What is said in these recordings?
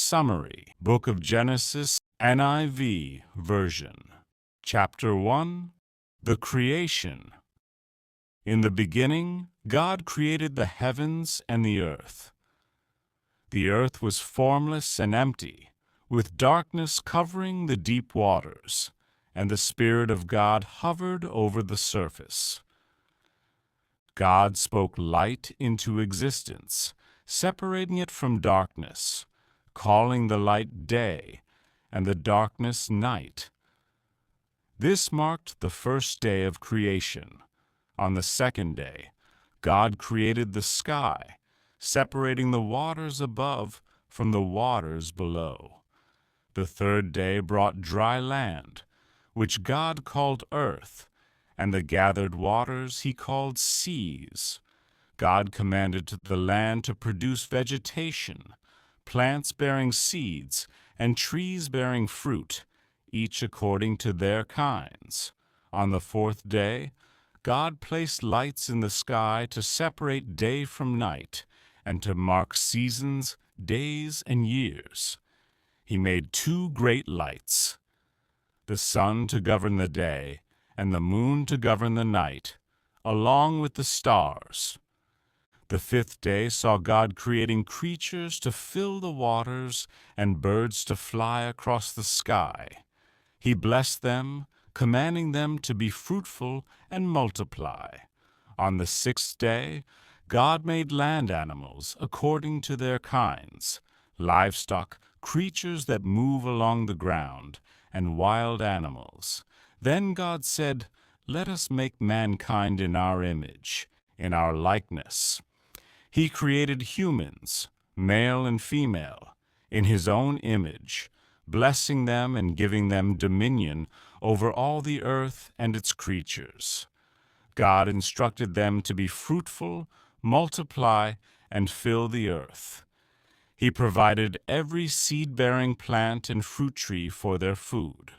Summary, Book of Genesis, NIV version. Chapter 1, The Creation. In the beginning, God created the heavens and the earth. The earth was formless and empty, with darkness covering the deep waters, and the Spirit of God hovered over the surface. God spoke light into existence, separating it from darkness, calling the light day and the darkness night. This marked the first day of creation. On the second day, God created the sky, separating the waters above from the waters below. The third day brought dry land, which God called earth, and the gathered waters he called seas. God commanded the land to produce vegetation, plants bearing seeds, and trees bearing fruit, each according to their kinds. On the fourth day, God placed lights in the sky to separate day from night, and to mark seasons, days, and years. He made two great lights, the sun to govern the day, and the moon to govern the night, along with the stars. The fifth day saw God creating creatures to fill the waters and birds to fly across the sky. He blessed them, commanding them to be fruitful and multiply. On the sixth day, God made land animals according to their kinds, livestock, creatures that move along the ground, and wild animals. Then God said, "Let us make mankind in our image, in our likeness." He created humans, male and female, in his own image, blessing them and giving them dominion over all the earth and its creatures. God instructed them to be fruitful, multiply, and fill the earth. He provided every seed-bearing plant and fruit tree for their food.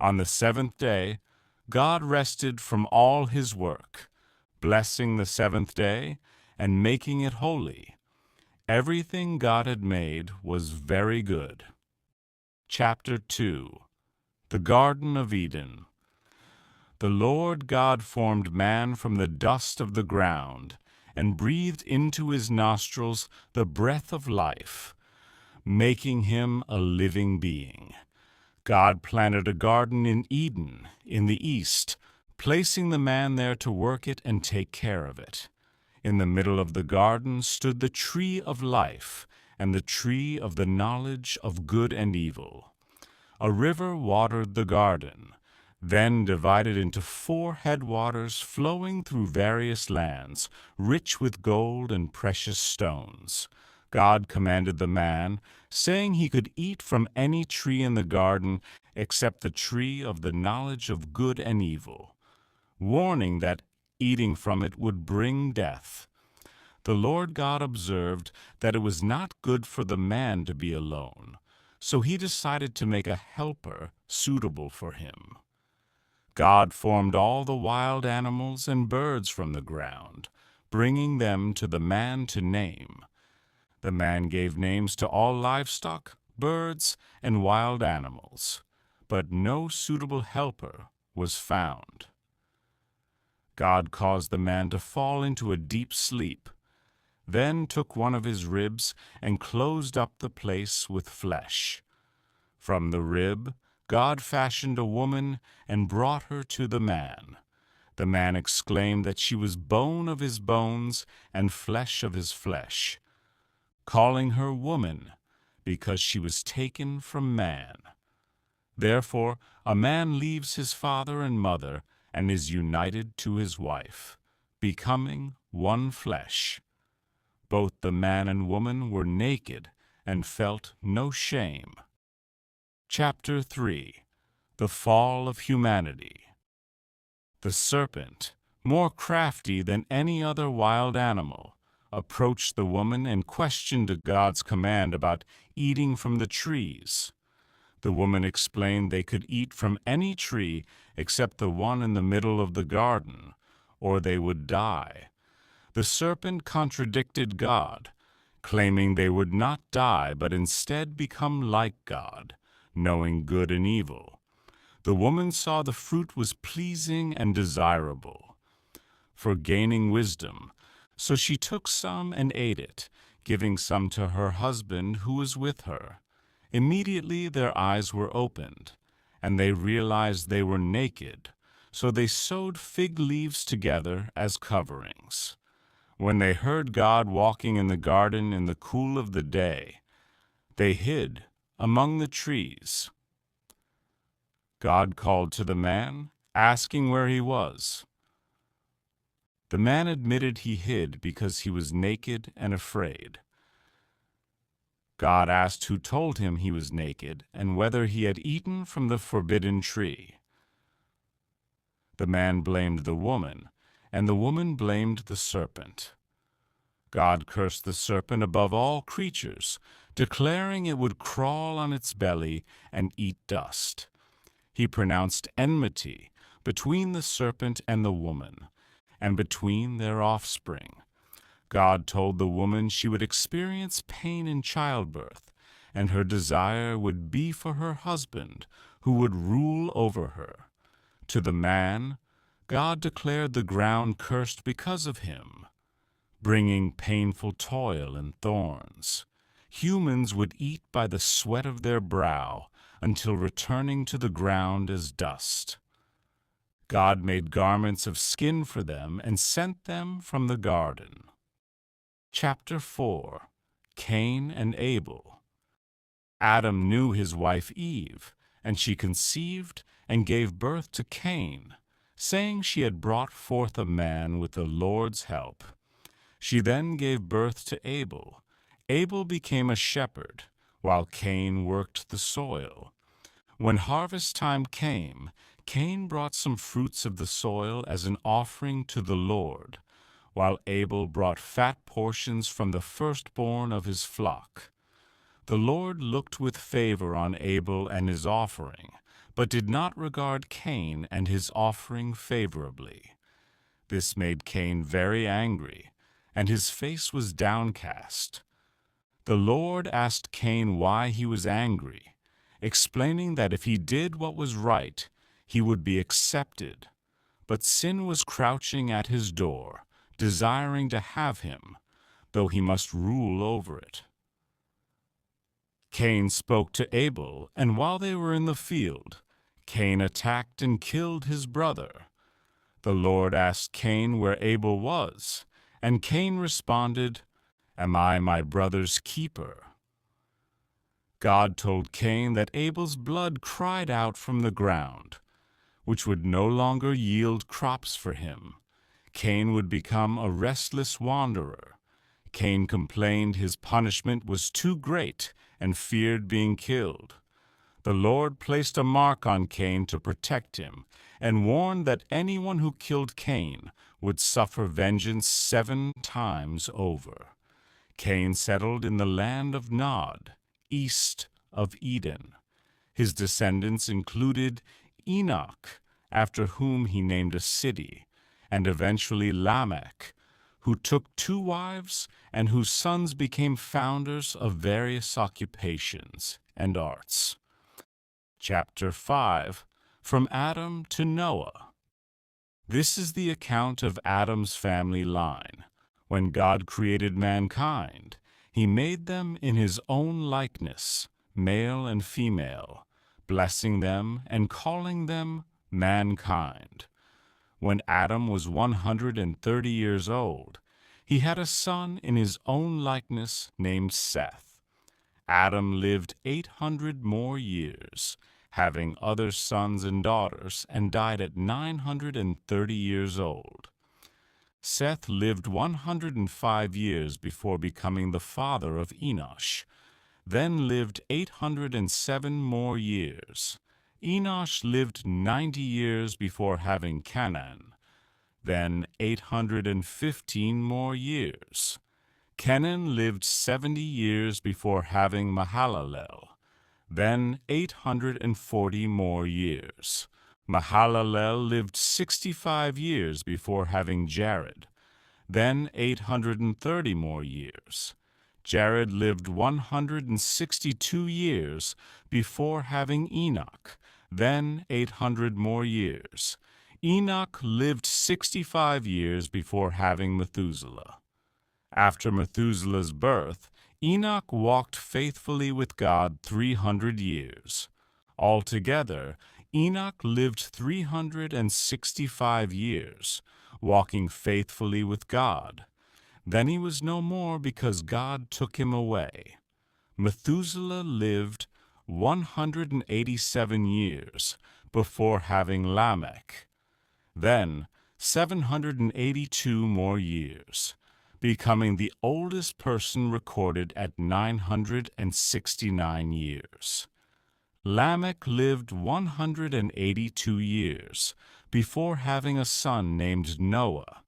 On the seventh day, God rested from all his work, blessing the seventh day and making it holy. Everything God had made was very good. Chapter 2, The Garden of Eden. The Lord God formed man from the dust of the ground and breathed into his nostrils the breath of life, making him a living being. God planted a garden in Eden, in the east, placing the man there to work it and take care of it. In the middle of the garden stood the tree of life and the tree of the knowledge of good and evil. A river watered the garden, then divided into 4 headwaters flowing through various lands, rich with gold and precious stones. God commanded the man, saying he could eat from any tree in the garden except the tree of the knowledge of good and evil, warning that eating from it would bring death. The Lord God observed that it was not good for the man to be alone, so he decided to make a helper suitable for him. God formed all the wild animals and birds from the ground, bringing them to the man to name. The man gave names to all livestock, birds, and wild animals, but no suitable helper was found. God caused the man to fall into a deep sleep, then took one of his ribs and closed up the place with flesh. From the rib, God fashioned a woman and brought her to the man. The man exclaimed that she was bone of his bones and flesh of his flesh, calling her woman because she was taken from man. Therefore, a man leaves his father and mother and is united to his wife, becoming one flesh. Both the man and woman were naked and felt no shame. Chapter 3, The Fall of Humanity. The serpent, more crafty than any other wild animal, approached the woman and questioned God's command about eating from the trees. The woman explained they could eat from any tree except the one in the middle of the garden, or they would die. The serpent contradicted God, claiming they would not die but instead become like God, knowing good and evil. The woman saw the fruit was pleasing and desirable for gaining wisdom, so she took some and ate it, giving some to her husband who was with her. Immediately their eyes were opened, and they realized they were naked, so they sewed fig leaves together as coverings. When they heard God walking in the garden in the cool of the day, they hid among the trees. God called to the man, asking where he was. The man admitted he hid because he was naked and afraid. God asked who told him he was naked and whether he had eaten from the forbidden tree. The man blamed the woman, and the woman blamed the serpent. God cursed the serpent above all creatures, declaring it would crawl on its belly and eat dust. He pronounced enmity between the serpent and the woman, and between their offspring. God told the woman she would experience pain in childbirth, and her desire would be for her husband, who would rule over her. To the man, God declared the ground cursed because of him, bringing painful toil and thorns. Humans would eat by the sweat of their brow until returning to the ground as dust. God made garments of skin for them and sent them from the garden. Chapter 4. Cain and Abel. Adam knew his wife Eve, and she conceived and gave birth to Cain, saying she had brought forth a man with the Lord's help. She then gave birth to Abel. Abel became a shepherd, while Cain worked the soil. When harvest time came, Cain brought some fruits of the soil as an offering to the Lord, while Abel brought fat portions from the firstborn of his flock. The Lord looked with favor on Abel and his offering, but did not regard Cain and his offering favorably. This made Cain very angry, and his face was downcast. The Lord asked Cain why he was angry, explaining that if he did what was right, he would be accepted. But sin was crouching at his door, desiring to have him, though he must rule over it. Cain spoke to Abel, and while they were in the field, Cain attacked and killed his brother. The Lord asked Cain where Abel was, and Cain responded, "Am I my brother's keeper?" God told Cain that Abel's blood cried out from the ground, which would no longer yield crops for him. Cain would become a restless wanderer. Cain complained his punishment was too great and feared being killed. The Lord placed a mark on Cain to protect him and warned that anyone who killed Cain would suffer vengeance 7 times over. Cain settled in the land of Nod, east of Eden. His descendants included Enoch, after whom he named a city, and eventually Lamech, who took 2 wives and whose sons became founders of various occupations and arts. Chapter 5. From Adam to Noah. This is the account of Adam's family line. When God created mankind, he made them in his own likeness, male and female, blessing them and calling them mankind. When Adam was 130 years old, he had a son in his own likeness named Seth. Adam lived 800 more years, having other sons and daughters, and died at 930 years old. Seth lived 105 years before becoming the father of Enosh, then lived 807 more years. Enosh lived 90 years before having Canaan, then 815 more years. Kenan lived 70 years before having Mahalalel, then 840 more years. Mahalalel lived 65 years before having Jared, then 830 more years. Jared lived 162 years before having Enoch, then 800 more years. Enoch lived 65 years before having Methuselah. After Methuselah's birth, Enoch walked faithfully with God 300 years. Altogether, Enoch lived 365 years, walking faithfully with God. Then he was no more because God took him away. Methuselah lived 187 years before having Lamech. Then 782 more years, becoming the oldest person recorded at 969 years. Lamech lived 182 years before having a son named Noah,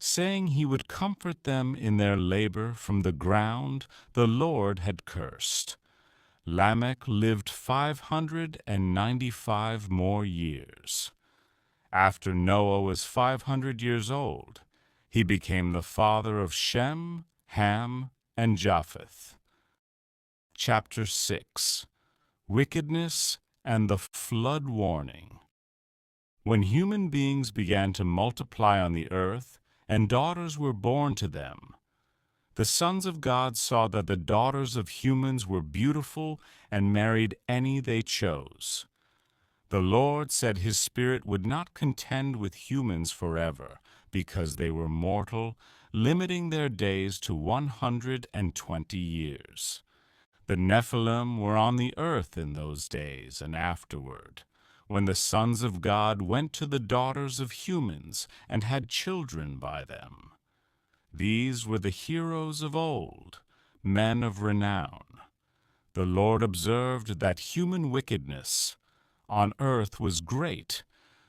saying he would comfort them in their labor from the ground the Lord had cursed. Lamech lived 595 more years. After Noah was 500 years old, he became the father of Shem, Ham, and Japheth. Chapter 6. Wickedness and the Flood Warning. When human beings began to multiply on the earth, and daughters were born to them, the sons of God saw that the daughters of humans were beautiful and married any they chose. The Lord said his Spirit would not contend with humans forever, because they were mortal, limiting their days to 120 years. The Nephilim were on the earth in those days and afterward, when the sons of God went to the daughters of humans and had children by them. These were the heroes of old, men of renown. The Lord observed that human wickedness on earth was great,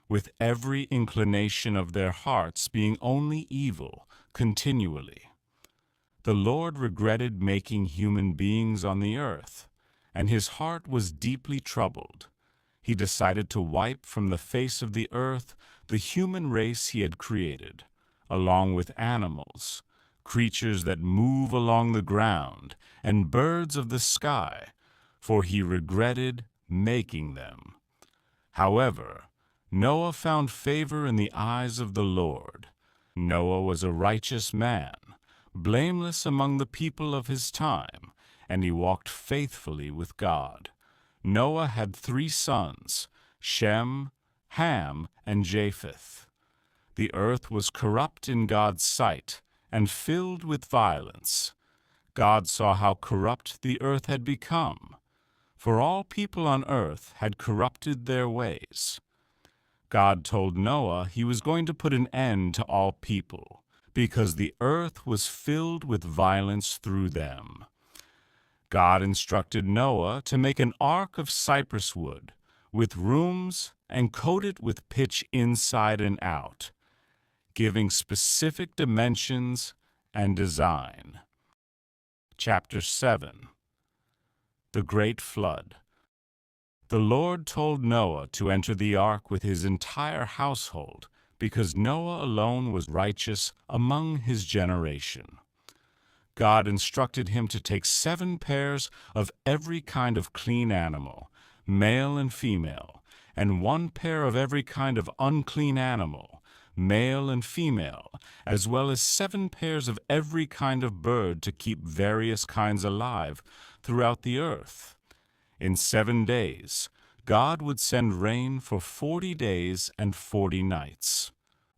with every inclination of their hearts being only evil continually. The Lord regretted making human beings on the earth, and his heart was deeply troubled. He decided to wipe from the face of the earth the human race he had created, along with animals, creatures that move along the ground, and birds of the sky, for he regretted making them. However, Noah found favor in the eyes of the Lord. Noah was a righteous man, blameless among the people of his time, and he walked faithfully with God. Noah had 3 sons, Shem, Ham, and Japheth. The earth was corrupt in God's sight and filled with violence. God saw how corrupt the earth had become, for all people on earth had corrupted their ways. God told Noah he was going to put an end to all people, because the earth was filled with violence through them. God instructed Noah to make an ark of cypress wood, with rooms, and coat it with pitch inside and out, giving specific dimensions and design. Chapter 7. The Great Flood. The Lord told Noah to enter the ark with his entire household, because Noah alone was righteous among his generation. God instructed him to take 7 pairs of every kind of clean animal, male and female, and 1 pair of every kind of unclean animal, male and female, as well as 7 pairs of every kind of bird to keep various kinds alive throughout the earth. In 7 days, God would send rain for 40 days and 40 nights,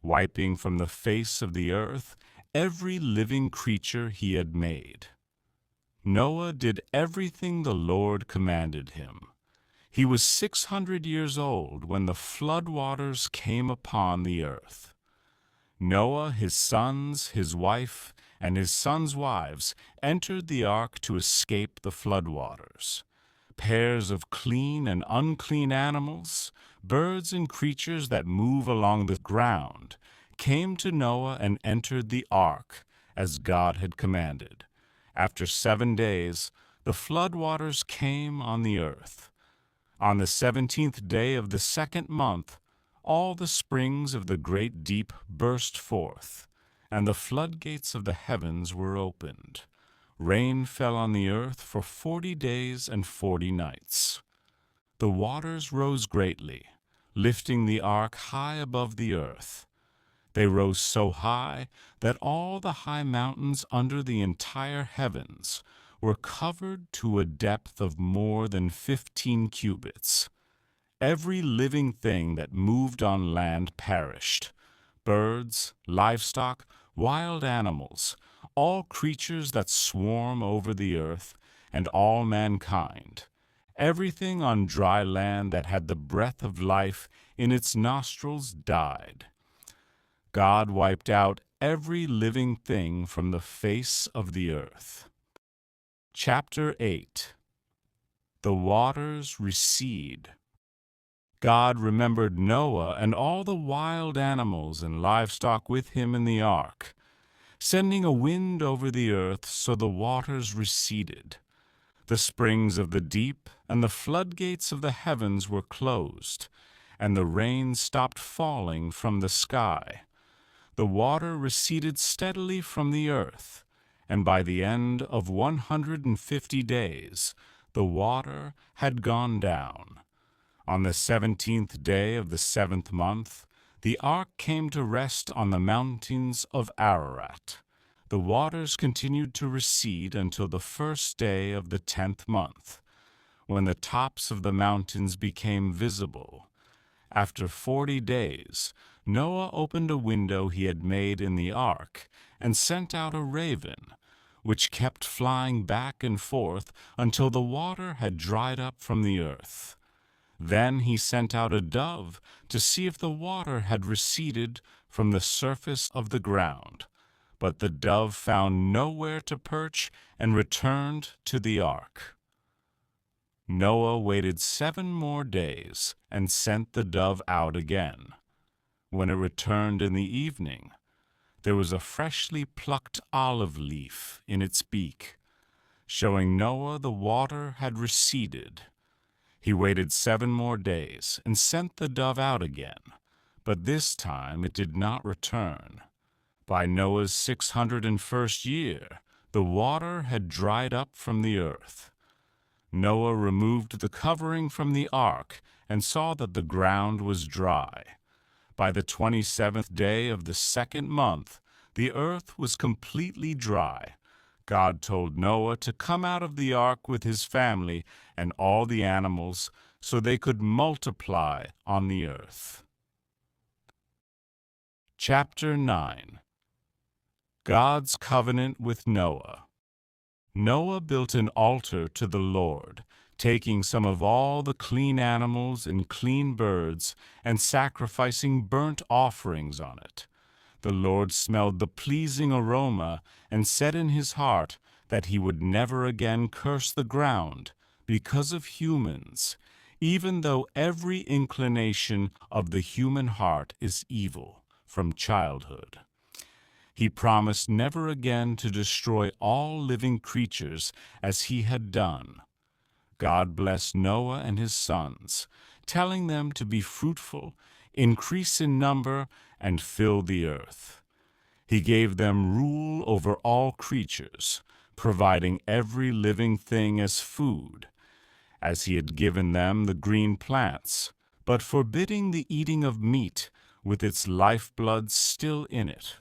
wiping from the face of the earth every living creature he had made. Noah did everything the Lord commanded him. He was 600 years old when the flood waters came upon the earth. Noah, his sons, his wife, and his sons' wives entered the ark to escape the flood waters. Pairs of clean and unclean animals, birds and creatures that move along the ground, came to Noah and entered the ark, as God had commanded. After 7 days, the flood waters came on the earth. On the 17th day of the 2nd month, all the springs of the great deep burst forth, and the floodgates of the heavens were opened. Rain fell on the earth for 40 days and 40 nights. The waters rose greatly, lifting the ark high above the earth. They rose so high that all the high mountains under the entire heavens were covered to a depth of more than 15 cubits. Every living thing that moved on land perished. Birds, livestock, wild animals, all creatures that swarm over the earth, and all mankind. Everything on dry land that had the breath of life in its nostrils died. God wiped out every living thing from the face of the earth. Chapter 8. The waters recede. God remembered Noah and all the wild animals and livestock with him in the ark, sending a wind over the earth so the waters receded. The springs of the deep and the floodgates of the heavens were closed, and the rain stopped falling from the sky. The water receded steadily from the earth, and by the end of 150 days, the water had gone down. On the 17th day of the 7th month, the ark came to rest on the mountains of Ararat. The waters continued to recede until the first day of the 10th month, when the tops of the mountains became visible. After 40 days, Noah opened a window he had made in the ark and sent out a raven, which kept flying back and forth until the water had dried up from the earth. Then he sent out a dove to see if the water had receded from the surface of the ground. But the dove found nowhere to perch and returned to the ark. Noah waited 7 more days and sent the dove out again. When it returned in the evening, there was a freshly plucked olive leaf in its beak, showing Noah the water had receded. He waited 7 more days and sent the dove out again, but this time it did not return. By Noah's 601st year, the water had dried up from the earth. Noah removed the covering from the ark and saw that the ground was dry. By the 27th day of the 2nd month, the earth was completely dry. God told Noah to come out of the ark with his family and all the animals so they could multiply on the earth. Chapter 9. God's covenant with Noah. Noah built an altar to the Lord, taking some of all the clean animals and clean birds and sacrificing burnt offerings on it. The Lord smelled the pleasing aroma and said in his heart that he would never again curse the ground because of humans, even though every inclination of the human heart is evil from childhood. He promised never again to destroy all living creatures as he had done. God blessed Noah and his sons, telling them to be fruitful, increase in number, and fill the earth. He gave them rule over all creatures, providing every living thing as food, as he had given them the green plants, but forbidding the eating of meat with its lifeblood still in it.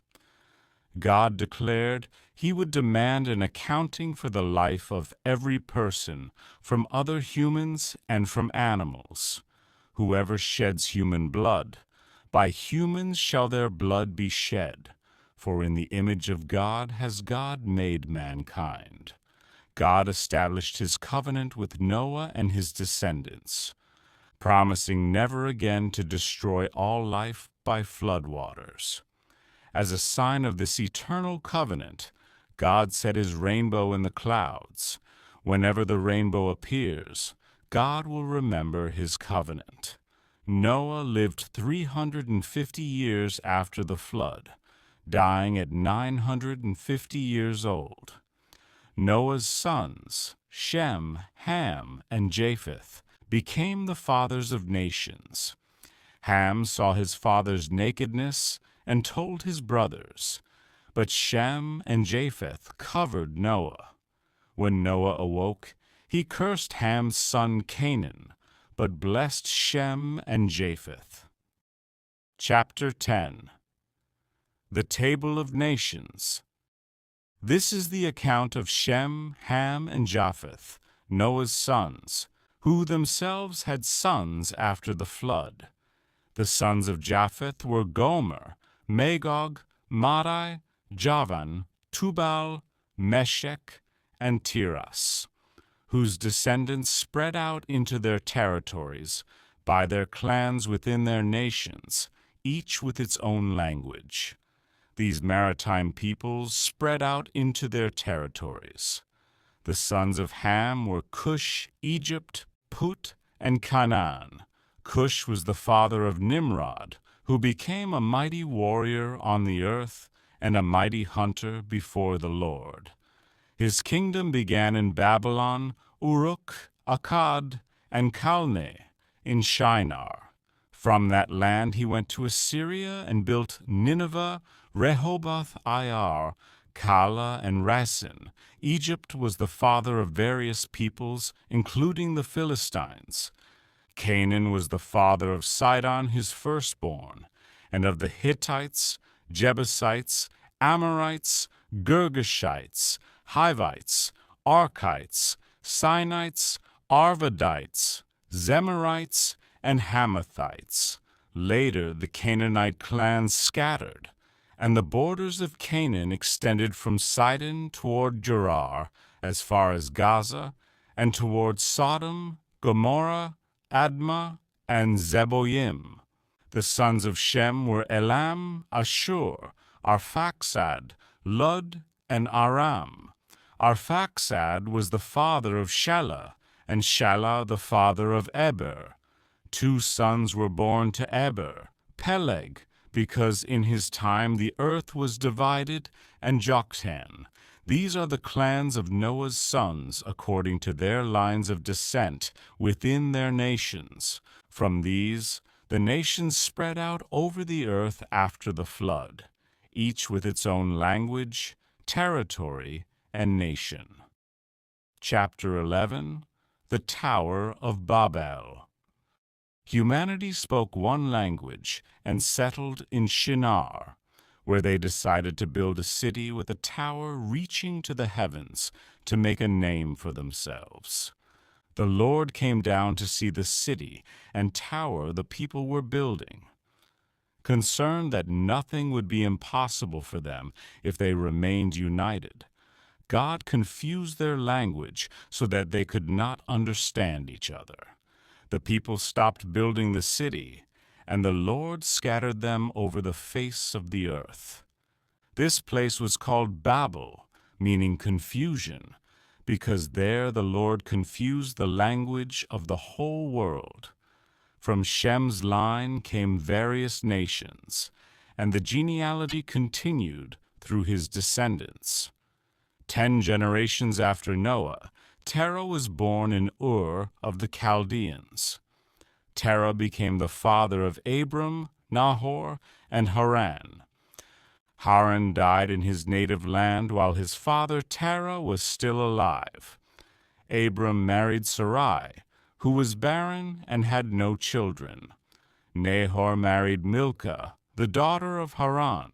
God declared he would demand an accounting for the life of every person, from other humans and from animals. Whoever sheds human blood, by humans shall their blood be shed, for in the image of God has God made mankind. God established his covenant with Noah and his descendants, promising never again to destroy all life by floodwaters. As a sign of this eternal covenant, God set his rainbow in the clouds. Whenever the rainbow appears, God will remember his covenant. Noah lived 350 years after the flood, dying at 950 years old. Noah's sons, Shem, Ham, and Japheth, became the fathers of nations. Ham saw his father's nakedness and told his brothers, but Shem and Japheth covered Noah. When Noah awoke, he cursed Ham's son Canaan, but blessed Shem and Japheth. Chapter 10. The Table of Nations. This is the account of Shem, Ham, and Japheth, Noah's sons, who themselves had sons after the flood. The sons of Japheth were Gomer, Magog, Madai, Javan, Tubal, Meshech, and Tiras, whose descendants spread out into their territories by their clans within their nations, each with its own language. These maritime peoples spread out into their territories. The sons of Ham were Cush, Egypt, Put, and Canaan. Cush was the father of Nimrod, who became a mighty warrior on the earth and a mighty hunter before the Lord. His kingdom began in Babylon, Uruk, Akkad, and Calneh in Shinar. From that land he went to Assyria and built Nineveh, Rehoboth-ir, Calah, and Rasin. Egypt was the father of various peoples, including the Philistines. Canaan was the father of Sidon, his firstborn, and of the Hittites, Jebusites, Amorites, Girgashites, Hivites, Archites, Sinites, Arvadites, Zemarites, and Hamathites. Later the Canaanite clans scattered, and the borders of Canaan extended from Sidon toward Gerar as far as Gaza, and toward Sodom, Gomorrah, Admah, and Zeboyim. The sons of Shem were Elam, Ashur, Arphaxad, Lud, and Aram. Arphaxad was the father of Shelah, and Shelah the father of Eber. 2 sons were born to Eber, Peleg, because in his time the earth was divided, and Joktan. These are the clans of Noah's sons according to their lines of descent within their nations. From these, the nations spread out over the earth after the flood, each with its own language, territory, and nation. Chapter 11. The Tower of Babel. Humanity spoke one language and settled in Shinar, where they decided to build a city with a tower reaching to the heavens to make a name for themselves. The Lord came down to see the city and tower the people were building. Concerned that nothing would be impossible for them if they remained united, God confused their language so that they could not understand each other. The people stopped building the city, and the Lord scattered them over the face of the earth. This place was called Babel, meaning confusion, because there the Lord confused the language of the whole world. From Shem's line came various nations, and the genealogy continued through his descendants. 10 generations after Noah, Terah was born in Ur of the Chaldeans. Terah became the father of Abram, Nahor, and Haran. Haran died in his native land while his father Terah was still alive. Abram married Sarai, who was barren and had no children. Nahor married Milcah, the daughter of Haran.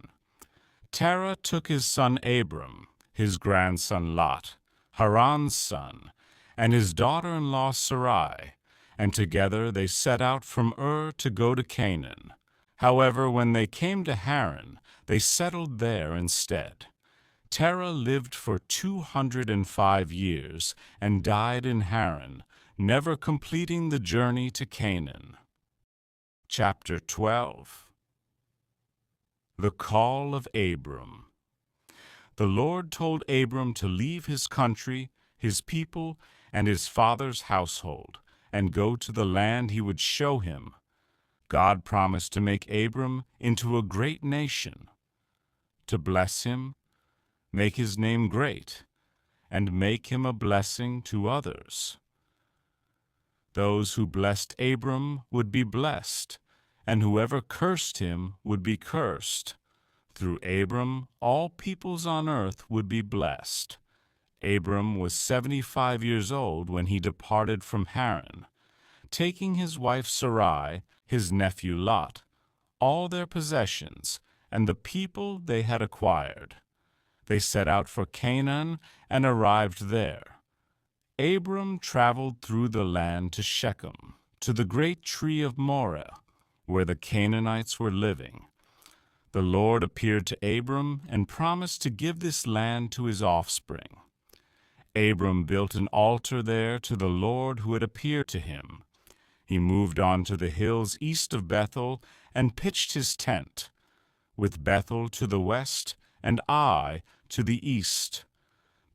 Terah took his son Abram, his grandson Lot, Haran's son, and his daughter-in-law Sarai, and together they set out from Ur to go to Canaan. However, when they came to Haran, they settled there instead. Terah lived for 205 years and died in Haran, never completing the journey to Canaan. Chapter 12. The Call of Abram. The Lord told Abram to leave his country, his people, and his father's household, and go to the land he would show him. God promised to make Abram into a great nation, to bless him, make his name great, and make him a blessing to others. Those who blessed Abram would be blessed, and whoever cursed him would be cursed. Through Abram, all peoples on earth would be blessed. Abram was 75 years old when he departed from Haran, taking his wife Sarai, his nephew Lot, all their possessions, and the people they had acquired. They set out for Canaan and arrived there. Abram traveled through the land to Shechem, to the great tree of Moreh, where the Canaanites were living. The Lord appeared to Abram and promised to give this land to his offspring. Abram built an altar there to the Lord who had appeared to him. He moved on to the hills east of Bethel and pitched his tent, with Bethel to the west and Ai to the east,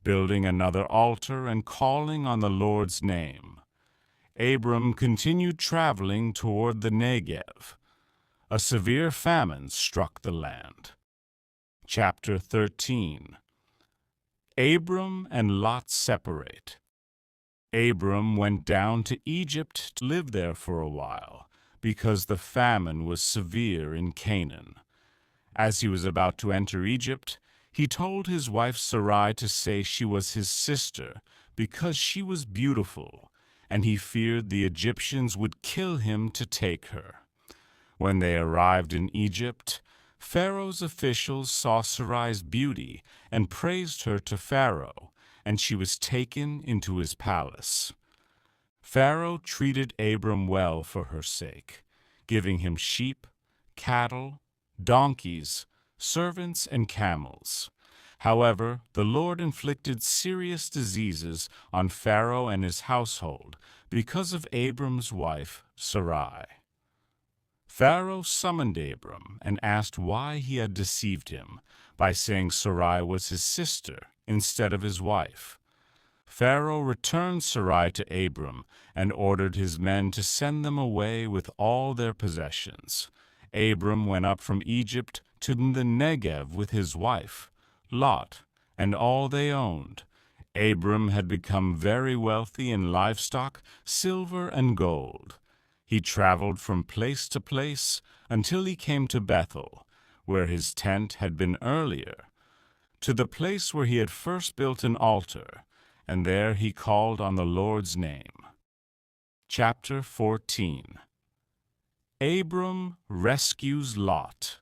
building another altar and calling on the Lord's name. Abram continued traveling toward the Negev. A severe famine struck the land. Chapter 13. Abram and Lot separate. Abram went down to Egypt to live there for a while, because the famine was severe in Canaan. As he was about to enter Egypt, he told his wife Sarai to say she was his sister, because she was beautiful, and he feared the Egyptians would kill him to take her. When they arrived in Egypt, Pharaoh's officials saw Sarai's beauty and praised her to Pharaoh, and she was taken into his palace. Pharaoh treated Abram well for her sake, giving him sheep, cattle, donkeys, servants, and camels. However, the Lord inflicted serious diseases on Pharaoh and his household because of Abram's wife, Sarai. Pharaoh summoned Abram and asked why he had deceived him by saying Sarai was his sister instead of his wife. Pharaoh returned Sarai to Abram and ordered his men to send them away with all their possessions. Abram went up from Egypt to the Negev with his wife, Lot, and all they owned. Abram had become very wealthy in livestock, silver, and gold. He traveled from place to place until he came to Bethel, where his tent had been earlier, to the place where he had first built an altar, and there he called on the Lord's name. Chapter 14. Abram rescues Lot.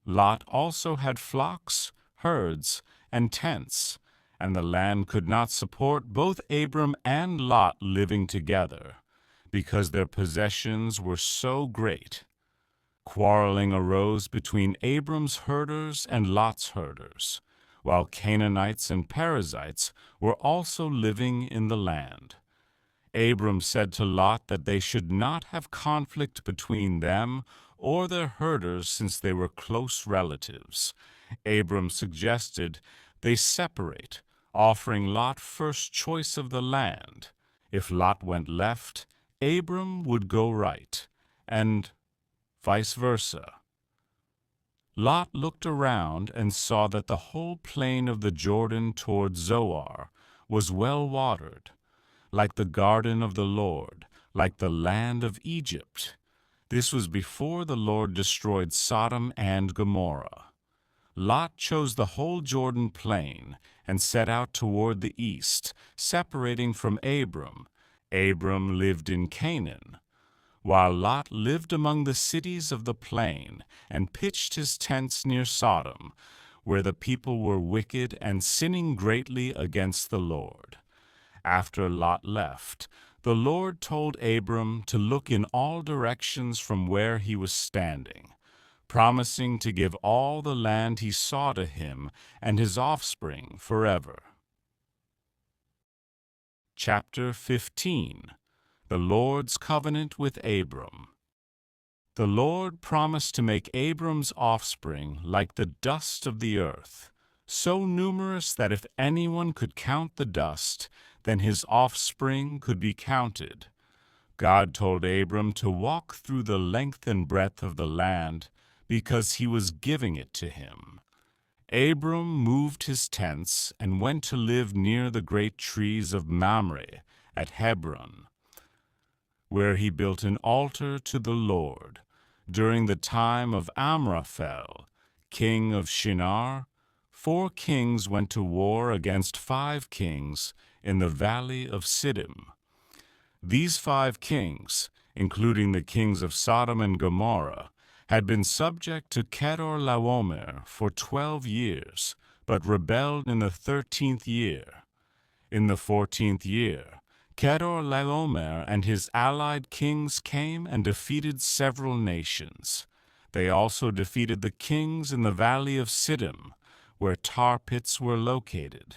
Lot also had flocks, herds, and tents, and the land could not support both Abram and Lot living together, because their possessions were so great. Quarreling arose between Abram's herders and Lot's herders, while Canaanites and Perizzites were also living in the land. Abram said to Lot that they should not have conflict between them or their herders, since they were close relatives. Abram suggested they separate, offering Lot first choice of the land. If Lot went left, Abram would go right, and vice versa. Lot looked around and saw that the whole plain of the Jordan toward Zoar was well watered, like the garden of the Lord, like the land of Egypt. This was before the Lord destroyed Sodom and Gomorrah. Lot chose the whole Jordan plain and set out toward the east, separating from Abram. Abram lived in Canaan, while Lot lived among the cities of the plain and pitched his tents near Sodom, where the people were wicked and sinning greatly against the Lord. After Lot left, the Lord told Abram to look in all directions from where he was standing, promising to give all the land he saw to him and his offspring forever. Chapter 15. The Lord's Covenant with Abram. The Lord promised to make Abram's offspring like the dust of the earth, so numerous that if anyone could count the dust, then his offspring could be counted. God told Abram to walk through the length and breadth of the land, because he was giving it to him. Abram moved his tents and went to live near the great trees of Mamre at Hebron, where he built an altar to the Lord during the time of Amraphel, king of Shinar, 4 kings went to war against 5 kings in the valley of Siddim. These 5 kings, including the kings of Sodom and Gomorrah, had been subject to Kedorlaomer for 12 years, but rebelled in the 13th year. In the 14th year, Kedorlaomer and his allied kings came and defeated several nations. They also defeated the kings in the valley of Siddim, where tar pits were located.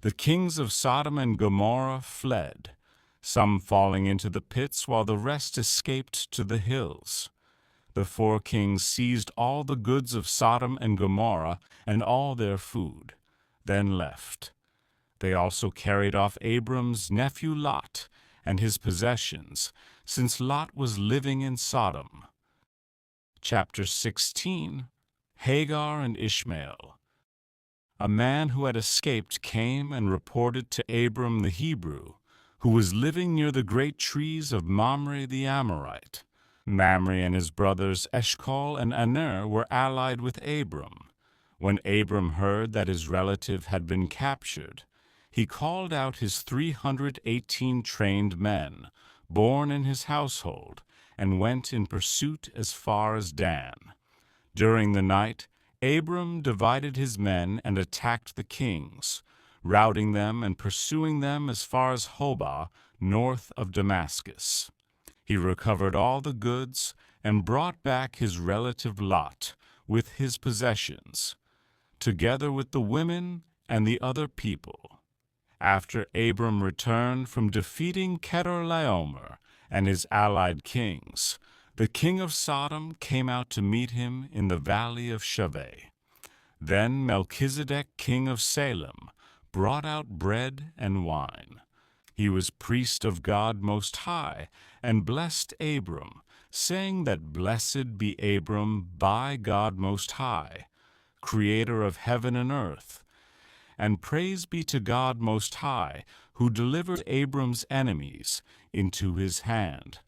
The kings of Sodom and Gomorrah fled, some falling into the pits while the rest escaped to the hills. The 4 kings seized all the goods of Sodom and Gomorrah and all their food, then left. They also carried off Abram's nephew Lot and his possessions, since Lot was living in Sodom. Chapter 16. Hagar and Ishmael. A man who had escaped came and reported to Abram the Hebrew, who was living near the great trees of Mamre the Amorite. Mamre and his brothers Eshcol and Aner were allied with Abram. When Abram heard that his relative had been captured, he called out his 318 trained men, born in his household, and went in pursuit as far as Dan. During the night, Abram divided his men and attacked the kings, routing them and pursuing them as far as Hobah, north of Damascus. He recovered all the goods and brought back his relative Lot with his possessions, together with the women and the other people. After Abram returned from defeating Kedorlaomer and his allied kings, the king of Sodom came out to meet him in the valley of Shaveh. Then Melchizedek, king of Salem, brought out bread and wine. He was priest of God Most High, and blessed Abram, saying that blessed be Abram by God Most High, creator of heaven and earth, and praise be to God Most High, who delivered Abram's enemies into his hand.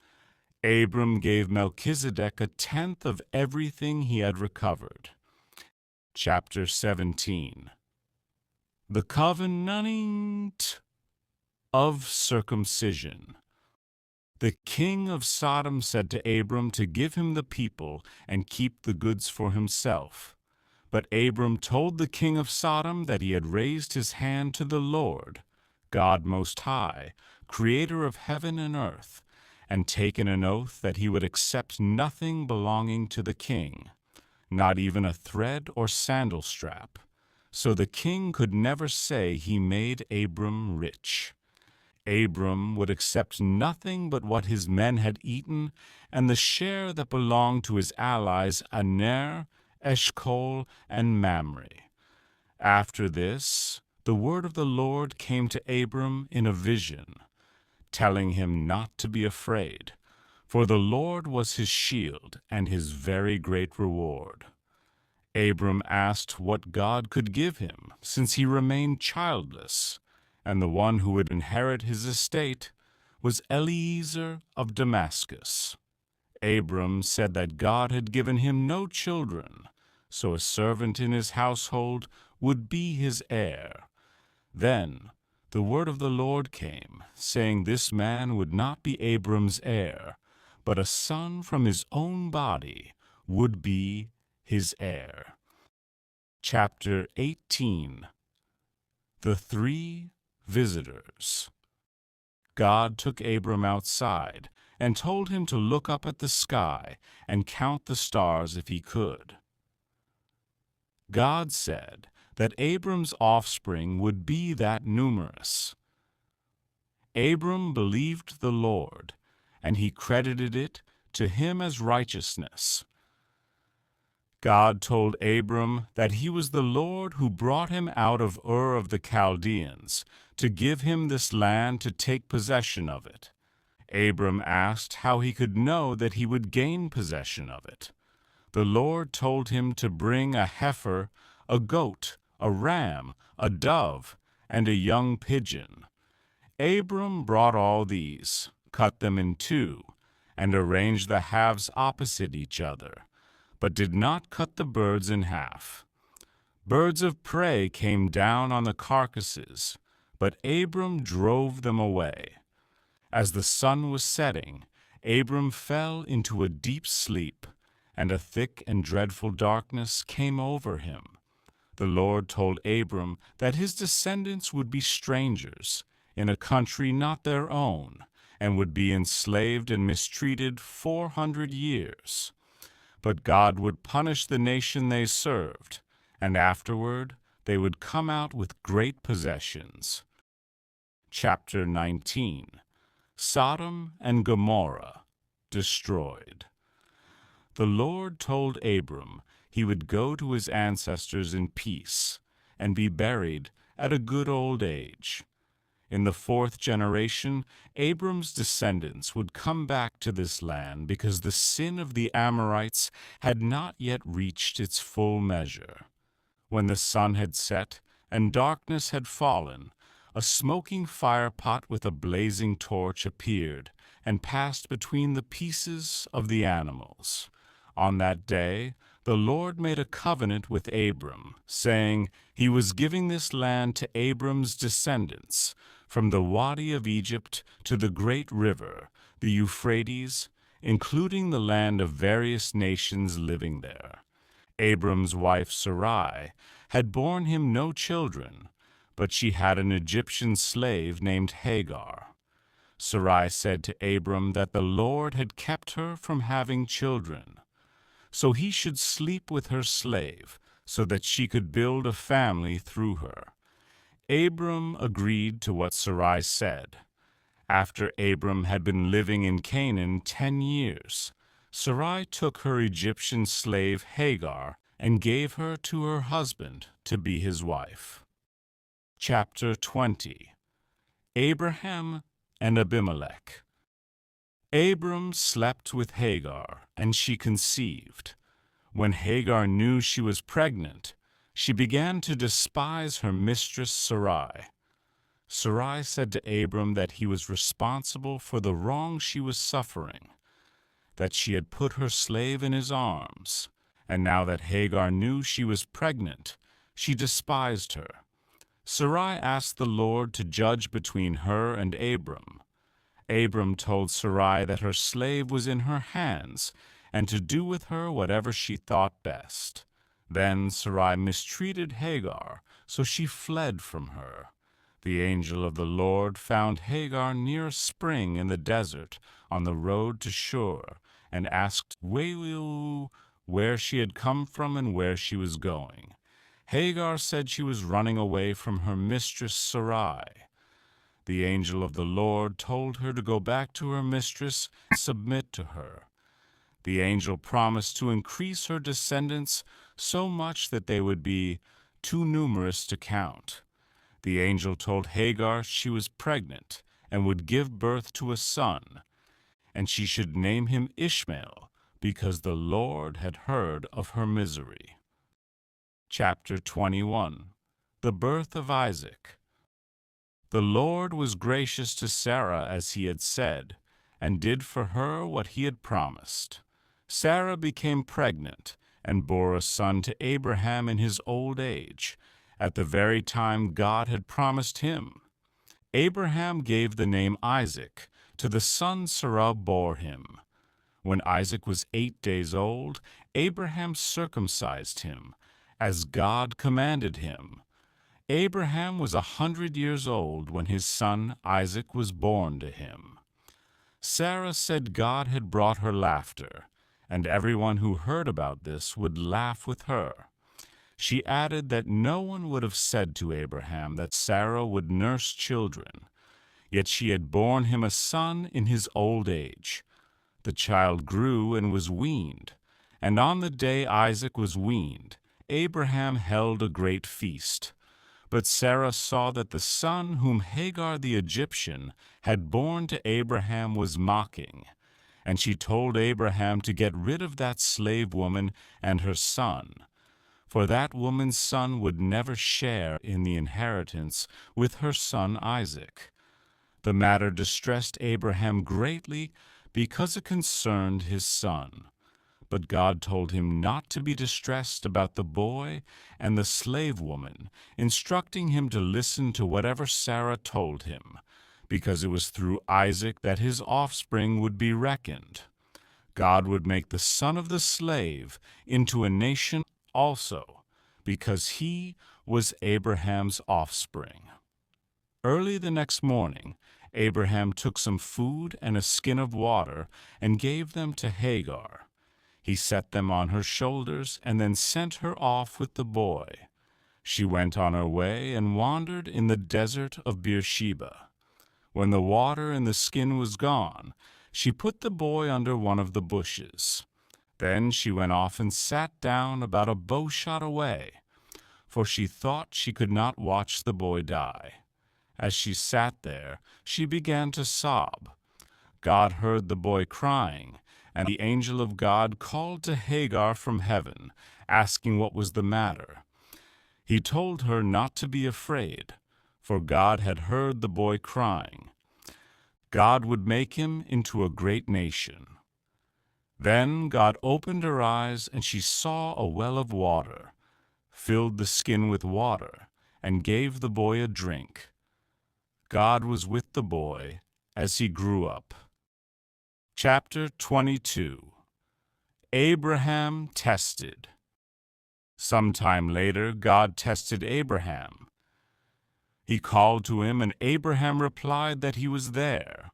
Abram gave Melchizedek 1/10 of everything he had recovered. Chapter 17. The Covenant of Circumcision. The king of Sodom said to Abram to give him the people and keep the goods for himself. But Abram told the king of Sodom that he had raised his hand to the Lord, God Most High, creator of heaven and earth, and taken an oath that he would accept nothing belonging to the king, not even a thread or sandal strap. So the king could never say he made Abram rich. Abram would accept nothing but what his men had eaten and the share that belonged to his allies Aner, Eshcol, and Mamre. After this, the word of the Lord came to Abram in a vision, telling him not to be afraid, for the Lord was his shield and his very great reward. Abram asked what God could give him, since he remained childless, and the one who would inherit his estate was Eliezer of Damascus. Abram said that God had given him no children, so a servant in his household would be his heir. Then the word of the Lord came, saying this man would not be Abram's heir, but a son from his own body would be his heir. Chapter 18. The 3 Visitors. God took Abram outside and told him to look up at the sky and count the stars if he could. God said that Abram's offspring would be that numerous. Abram believed the Lord, and he credited it to him as righteousness. God told Abram that he was the Lord who brought him out of Ur of the Chaldeans to give him this land to take possession of it. Abram asked how he could know that he would gain possession of it. The Lord told him to bring a heifer, a goat, a ram, a dove, and a young pigeon. Abram brought all these, cut them in 2, and arranged the halves opposite each other, but did not cut the birds in half. Birds of prey came down on the carcasses, but Abram drove them away. As the sun was setting, Abram fell into a deep sleep, and a thick and dreadful darkness came over him. The Lord told Abram that his descendants would be strangers in a country not their own, and would be enslaved and mistreated 400 years. But God would punish the nation they served, and afterward they would come out with great possessions. Chapter 19. Sodom and Gomorrah destroyed. The Lord told Abram he would go to his ancestors in peace and be buried at a good old age. In the 4th generation, Abram's descendants would come back to this land because the sin of the Amorites had not yet reached its full measure. When the sun had set and darkness had fallen, a smoking firepot with a blazing torch appeared and passed between the pieces of the animals. On that day, the Lord made a covenant with Abram, saying he was giving this land to Abram's descendants, from the Wadi of Egypt to the great river, the Euphrates, including the land of various nations living there. Abram's wife Sarai had borne him no children, but she had an Egyptian slave named Hagar. Sarai said to Abram that the Lord had kept her from having children, so he should sleep with her slave, so that she could build a family through her. Abram agreed to what Sarai said. After Abram had been living in Canaan 10 years, Sarai took her Egyptian slave Hagar and gave her to her husband to be his wife. Chapter 20. Abraham and Abimelech. Abram slept with Hagar, and she conceived. When Hagar knew she was pregnant, she began to despise her mistress Sarai. Sarai said to Abram that he was responsible for the wrong she was suffering, that she had put her slave in his arms, and now that Hagar knew she was pregnant, she despised her. Sarai asked the Lord to judge between her and Abram. Abram told Sarai that her slave was in her hands, and to do with her whatever she thought best. Then Sarai mistreated Hagar, so she fled from her. The angel of the Lord found Hagar near a spring in the desert on the road to Shur, and asked where she had come from and where she was going. Hagar said she was running away from her mistress Sarai. The angel of the Lord told her to go back to her mistress and submit to her. The angel promised to increase her descendants so much that they would be too numerous to count. The angel told Hagar she was pregnant and would give birth to a son, and she should name him Ishmael, because the Lord had heard of her misery. Chapter 21. The birth of Isaac. The Lord was gracious to Sarah as he had said, and did for her what he had promised. Sarah became pregnant and bore a son to Abraham in his old age, at the very time God had promised him. Abraham gave the name Isaac to the son Sarah bore him. When Isaac was 8 days old, Abraham circumcised him, as God commanded him. Abraham was 100 years old when his son Isaac was born to him. Sarah said God had brought her laughter, and everyone who heard about this would laugh with her. She added that no one would have said to Abraham that Sarah would nurse children, yet she had borne him a son in his old age. The child grew and was weaned, and on the day Isaac was weaned, Abraham held a great feast. But Sarah saw that the son whom Hagar the Egyptian had borne to Abraham was mocking, and she told Abraham to get rid of that slave woman and her son, for that woman's son would never share in the inheritance with her son Isaac. The matter distressed Abraham greatly because it concerned his son. But God told him not to be distressed about the boy and the slave woman, instructing him to listen to whatever Sarah told him, because it was through Isaac that his offspring would be reckoned. God would make the son of the slave into a nation also, because he was Abraham's offspring. Early the next morning, Abraham took some food and a skin of water and gave them to Hagar. He set them on her shoulders and then sent her off with the boy. She went on her way and wandered in the desert of Beersheba. When the water in the skin was gone, she put the boy under one of the bushes. Then she went off and sat down about a bowshot away, for she thought she could not watch the boy die. As she sat there, she began to sob. God heard the boy crying, and the angel of God called to Hagar from heaven, asking what was the matter. He told her not to be afraid, for God had heard the boy crying. God would make him into a great nation. Then God opened her eyes, and she saw a well of water, filled the skin with water, and gave the boy a drink. God was with the boy as he grew up. Chapter 22. Abraham tested. Sometime later, God tested Abraham. He called to him, and Abraham replied that he was there.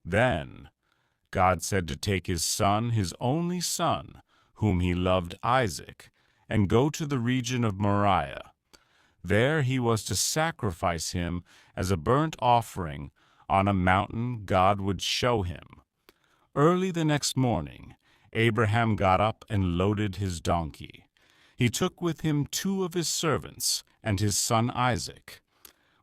Then God said to take his son, his only son, whom he loved, Isaac, and go to the region of Moriah. There he was to sacrifice him as a burnt offering on a mountain God would show him. Early the next morning, Abraham got up and loaded his donkey. He took with him 2 of his servants and his son Isaac.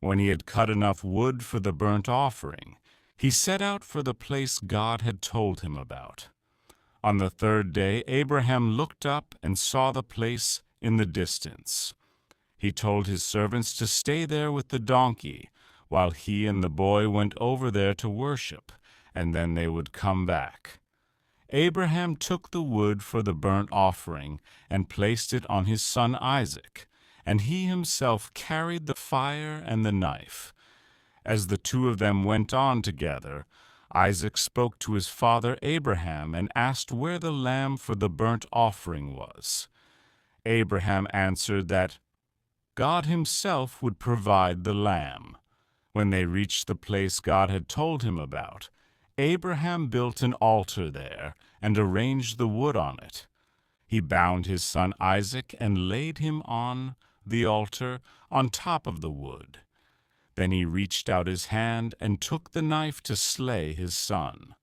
When he had cut enough wood for the burnt offering, he set out for the place God had told him about. On the 3rd day, Abraham looked up and saw the place in the distance. He told his servants to stay there with the donkey, while he and the boy went over there to worship, and then they would come back. Abraham took the wood for the burnt offering and placed it on his son Isaac, and he himself carried the fire and the knife. As the 2 of them went on together, Isaac spoke to his father Abraham and asked where the lamb for the burnt offering was. Abraham answered that God himself would provide the lamb. When they reached the place God had told him about, Abraham built an altar there and arranged the wood on it. He bound his son Isaac and laid him on the altar on top of the wood. Then he reached out his hand and took the knife to slay his son.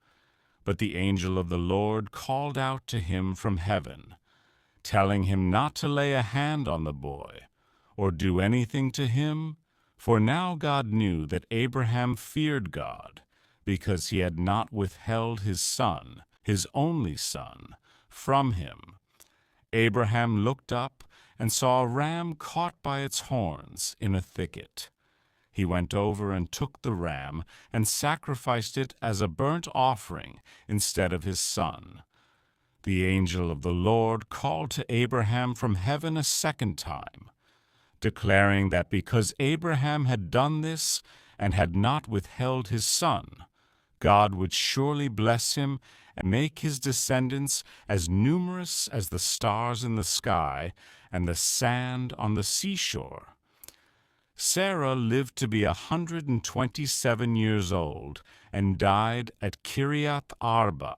But the angel of the Lord called out to him from heaven, telling him not to lay a hand on the boy or do anything to him, for now God knew that Abraham feared God, because he had not withheld his son, his only son, from him. Abraham looked up and saw a ram caught by its horns in a thicket. He went over and took the ram and sacrificed it as a burnt offering instead of his son. The angel of the Lord called to Abraham from heaven a 2nd time, declaring that because Abraham had done this and had not withheld his son, God would surely bless him and make his descendants as numerous as the stars in the sky and the sand on the seashore. Sarah lived to be 127 years old and died at Kiriath Arba.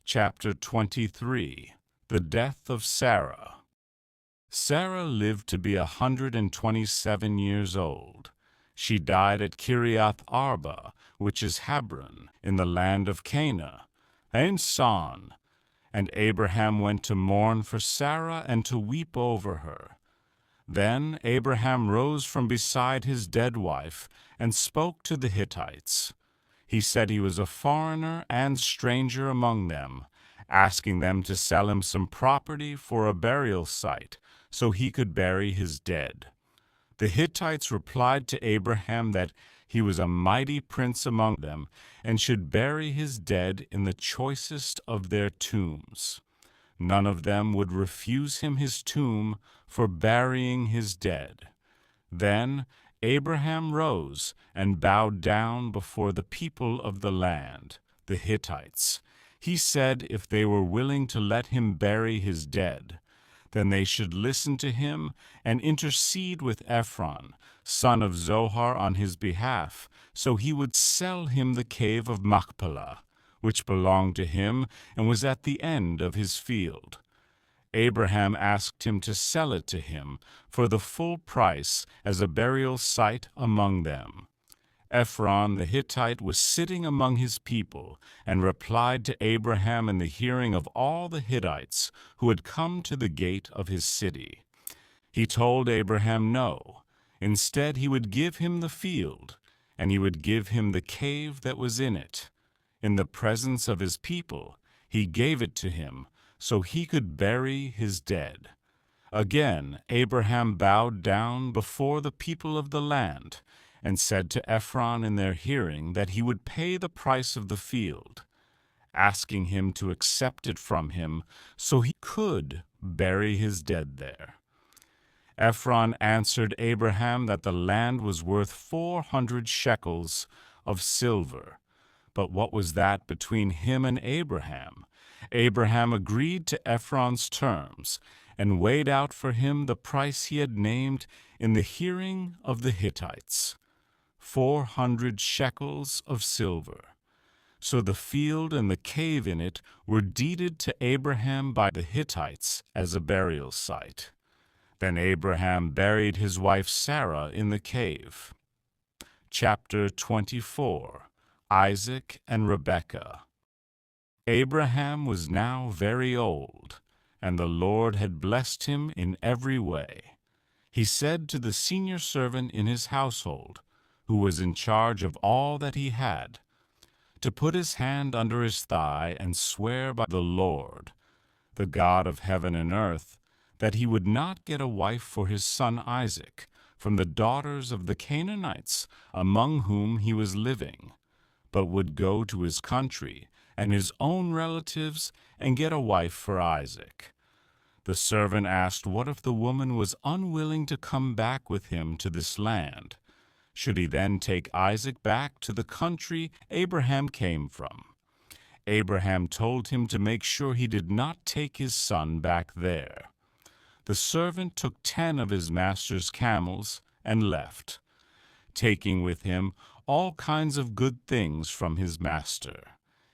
Chapter 23. The death of Sarah. Sarah lived to be 127 years old. She died at Kiriath Arba, which is Hebron, in the land of Canaan, and Son. And Abraham went to mourn for Sarah and to weep over her. Then Abraham rose from beside his dead wife and spoke to the Hittites. He said he was a foreigner and stranger among them, asking them to sell him some property for a burial site so he could bury his dead. The Hittites replied to Abraham that he was a mighty prince among them, and should bury his dead in the choicest of their tombs. None of them would refuse him his tomb for burying his dead. Then Abraham rose and bowed down before the people of the land, the Hittites. He said if they were willing to let him bury his dead, then they should listen to him and intercede with Ephron, son of Zohar, on his behalf, so he would sell him the cave of Machpelah, which belonged to him and was at the end of his field. Abraham asked him to sell it to him for the full price as a burial site among them. Ephron the Hittite was sitting among his people and replied to Abraham in the hearing of all the Hittites who had come to the gate of his city. He told Abraham no. Instead, he would give him the field, and he would give him the cave that was in it. In the presence of his people, he gave it to him, so he could bury his dead. Again, Abraham bowed down before the people of the land and said to Ephron in their hearing that he would pay the price of the field, asking him to accept it from him so he could bury his dead there. Ephron answered Abraham that the land was worth 400 shekels of silver. But what was that between him and Abraham? Abraham agreed to Ephron's terms and weighed out for him the price he had named in the hearing of the Hittites, 400 shekels of silver. So the field and the cave in it were deeded to Abraham by the Hittites as a burial site. Then Abraham buried his wife Sarah in the cave. Chapter 24. Isaac and Rebekah. Abraham was now very old, and the Lord had blessed him in every way. He said to the senior servant in his household, who was in charge of all that he had, to put his hand under his thigh and swear by the Lord, the God of heaven and earth, that he would not get a wife for his son Isaac from the daughters of the Canaanites among whom he was living, but would go to his country and his own relatives and get a wife for Isaac. The servant asked what if the woman was unwilling to come back with him to this land? Should he then take Isaac back to the country Abraham came from? Abraham told him to make sure he did not take his son back there. The servant took 10 of his master's camels and left, taking with him all kinds of good things from his master.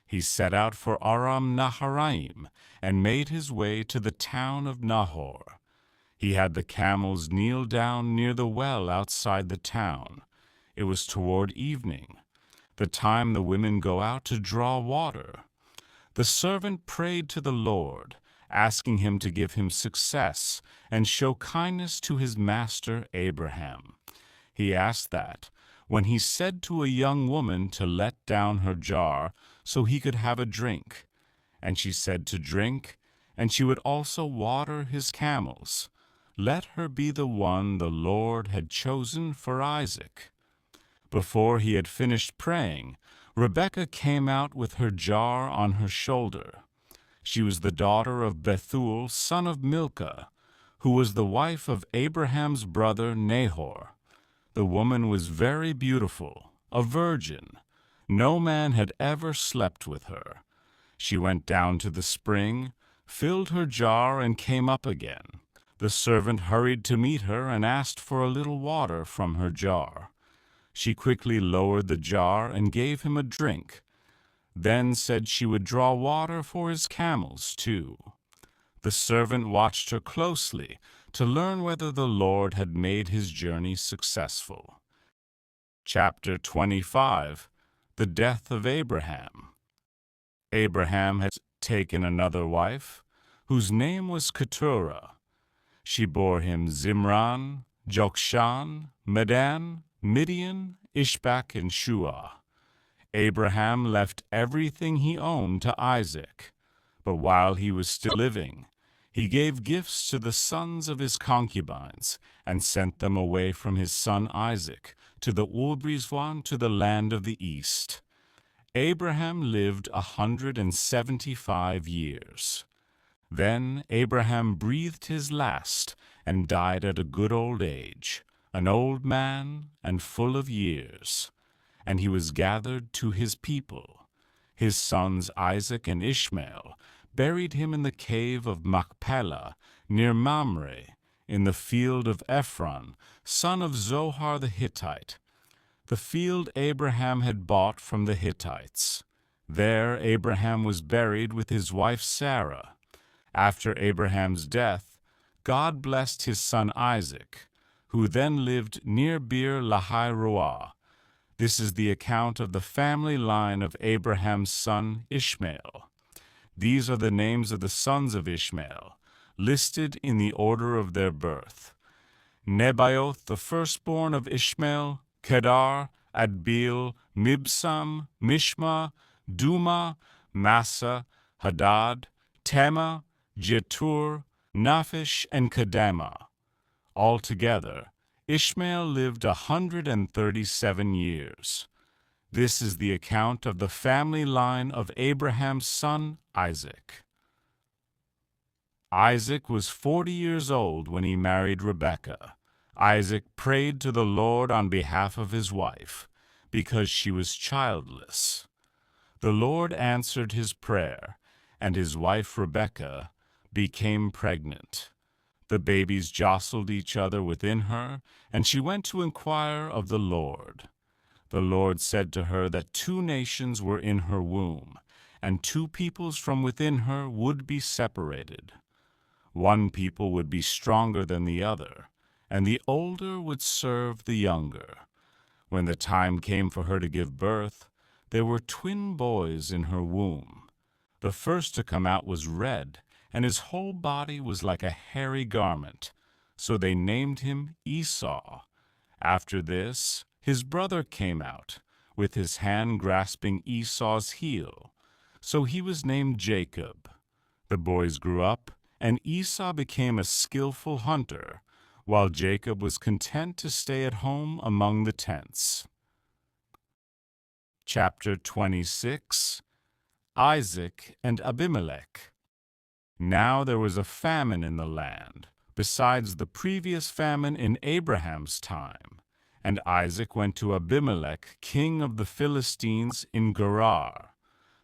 He set out for Aram Naharaim and made his way to the town of Nahor. He had the camels kneel down near the well outside the town. It was toward evening, the time the women go out to draw water. The servant prayed to the Lord, asking him to give him success and show kindness to his master Abraham. He asked that, when he said to a young woman to let down her jar so he could have a drink, and she said to drink, and she would also water his camels, let her be the one the Lord had chosen for Isaac. Before he had finished praying, Rebekah came out with her jar on her shoulder. She was the daughter of Bethuel, son of Milcah, who was the wife of Abraham's brother Nahor. The woman was very beautiful, a virgin. No man had ever slept with her. She went down to the spring, filled her jar, and came up again. The servant hurried to meet her and asked for a little water from her jar. She quickly lowered the jar and gave him a drink, then said she would draw water for his camels too. The servant watched her closely to learn whether the Lord had made his journey successful. Chapter 25. The death of Abraham. Abraham had taken another wife, whose name was Keturah. She bore him Zimran, Jokshan, Medan, Midian, Ishbak, and Shuah. Abraham left everything he owned to Isaac, but while he was still living, He gave gifts to the sons of his concubines, and sent them away from his son Isaac to the Ubrizwan, to the land of the east. Abraham lived 175 years. Then Abraham breathed his last and died at a good old age, an old man and full of years. And he was gathered to his people. His sons Isaac and Ishmael buried him in the cave of Machpelah near Mamre, in the field of Ephron, son of Zohar the Hittite, the field Abraham had bought from the Hittites. There Abraham was buried with his wife Sarah. After Abraham's death, God blessed his son Isaac, who then lived near Beer Lahai Roah. This is the account of the family line of Abraham's son Ishmael. These are the names of the sons of Ishmael, listed in the order of their birth. Nebaioth, the firstborn of Ishmael, Kedar, Adbeel, Mibsam, Mishma, Duma, Massa, Hadad, Tema, Jetur, Naphish, and Kedema. Altogether, Ishmael lived 137 years. This is the account of the family line of Abraham's son Isaac. Isaac was 40 years old when he married Rebekah. Isaac prayed to the Lord on behalf of his wife, because she was childless. The Lord answered his prayer, and his wife Rebekah became pregnant. The babies jostled each other within her, and she went to inquire of the Lord. The Lord said to her that 2 nations were in her womb, and 2 peoples from within her would be separated. One people would be stronger than the other, and the older would serve the younger. When the time came for her to give birth, there were twin boys in her womb. The first to come out was red, and his whole body was like a hairy garment. So they named him Esau. After this, his brother came out, with his hand grasping Esau's heel. So he was named Jacob. The boys grew up, and Esau became a skillful hunter, while Jacob was content to stay at home among the tents. Chapter 26. Isaac and Abimelech. Now there was a famine in the land, besides the previous famine in Abraham's time. And Isaac went to Abimelech, king of the Philistines, in Gerar.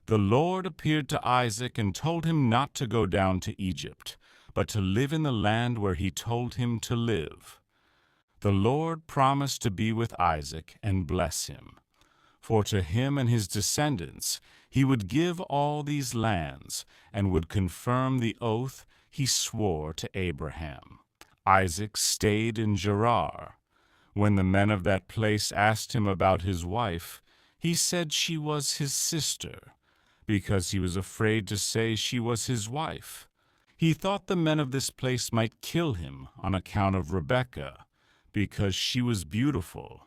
The Lord appeared to Isaac and told him not to go down to Egypt, but to live in the land where he told him to live. The Lord promised to be with Isaac and bless him. For to him and his descendants he would give all these lands, and would confirm the oath he swore to Abraham. Isaac stayed in Gerar. When the men of that place asked him about his wife, he said she was his sister, because he was afraid to say she was his wife. He thought the men of this place might kill him on account of Rebekah, because she was beautiful.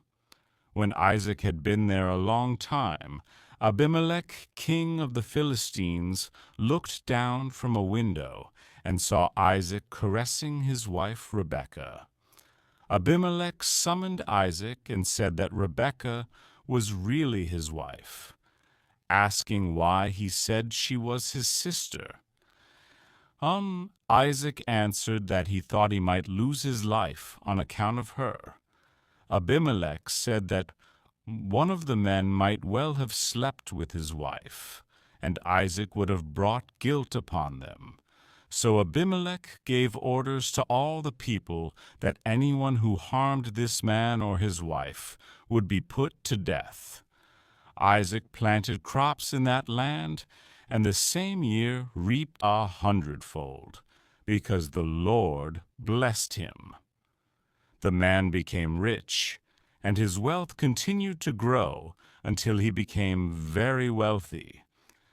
When Isaac had been there a long time, Abimelech, king of the Philistines, looked down from a window and saw Isaac caressing his wife Rebekah. Abimelech summoned Isaac and said that Rebekah was really his wife, asking why he said she was his sister. Isaac answered that he thought he might lose his life on account of her. Abimelech said that one of the men might well have slept with his wife, and Isaac would have brought guilt upon them. So Abimelech gave orders to all the people that anyone who harmed this man or his wife would be put to death. Isaac planted crops in that land, and the same year reaped 100-fold, because the Lord blessed him. The man became rich, and his wealth continued to grow until he became very wealthy.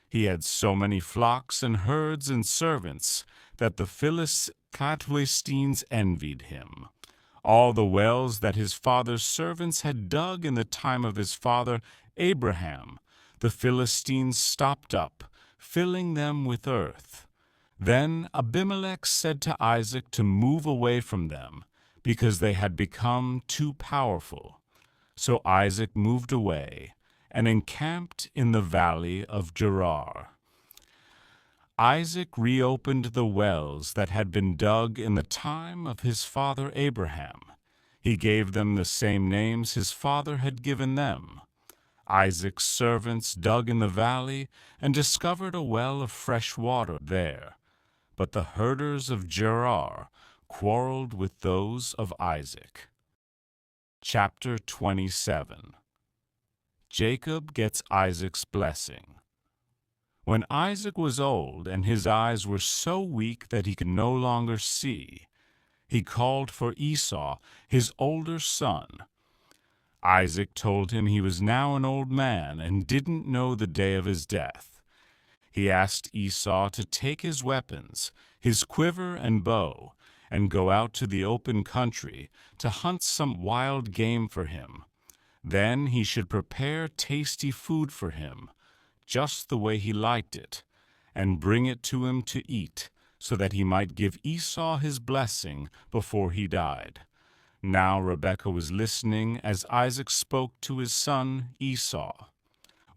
He had so many flocks and herds and servants that the Philistines envied him. All the wells that his father's servants had dug in the time of his father Abraham, the Philistines stopped up, filling them with earth. Then Abimelech said to Isaac to move away from them, because they had become too powerful. So Isaac moved away and encamped in the valley of Gerar. Isaac reopened the wells that had been dug in the time of his father Abraham. He gave them the same names his father had given them. Isaac's servants dug in the valley and discovered a well of fresh water there. But the herders of Gerar quarreled with those of Isaac. Chapter 27. Jacob gets Isaac's blessing. When Isaac was old and his eyes were so weak that he could no longer see, he called for Esau, his older son. Isaac told him he was now an old man and didn't know the day of his death. He asked Esau to take his weapons, his quiver and bow, and go out to the open country to hunt some wild game for him. Then he should prepare tasty food for him, just the way he liked it, and bring it to him to eat, so that he might give Esau his blessing before he died. Now Rebekah was listening as Isaac spoke to his son Esau.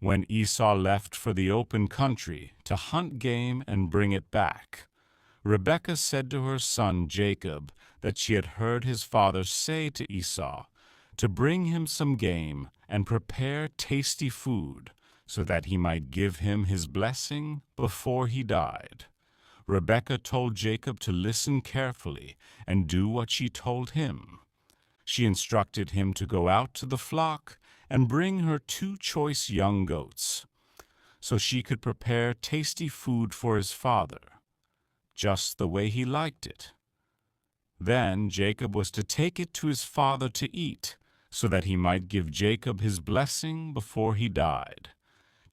When Esau left for the open country to hunt game and bring it back, Rebekah said to her son Jacob that she had heard his father say to Esau to bring him some game and prepare tasty food, so that he might give him his blessing before he died. Rebekah told Jacob to listen carefully and do what she told him. She instructed him to go out to the flock and bring her 2 choice young goats, so she could prepare tasty food for his father, just the way he liked it. Then Jacob was to take it to his father to eat, so that he might give Jacob his blessing before he died.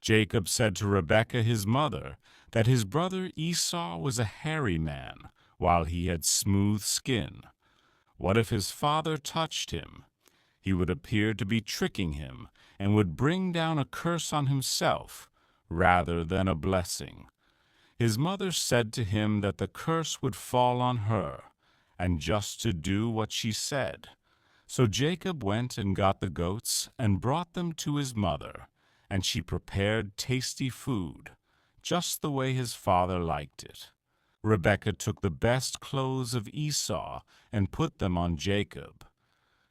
Jacob said to Rebekah his mother that his brother Esau was a hairy man, while he had smooth skin. What if his father touched him? He would appear to be tricking him, and would bring down a curse on himself rather than a blessing. His mother said to him that the curse would fall on her, and just to do what she said. So Jacob went and got the goats and brought them to his mother, and she prepared tasty food, just the way his father liked it. Rebekah took the best clothes of Esau and put them on Jacob.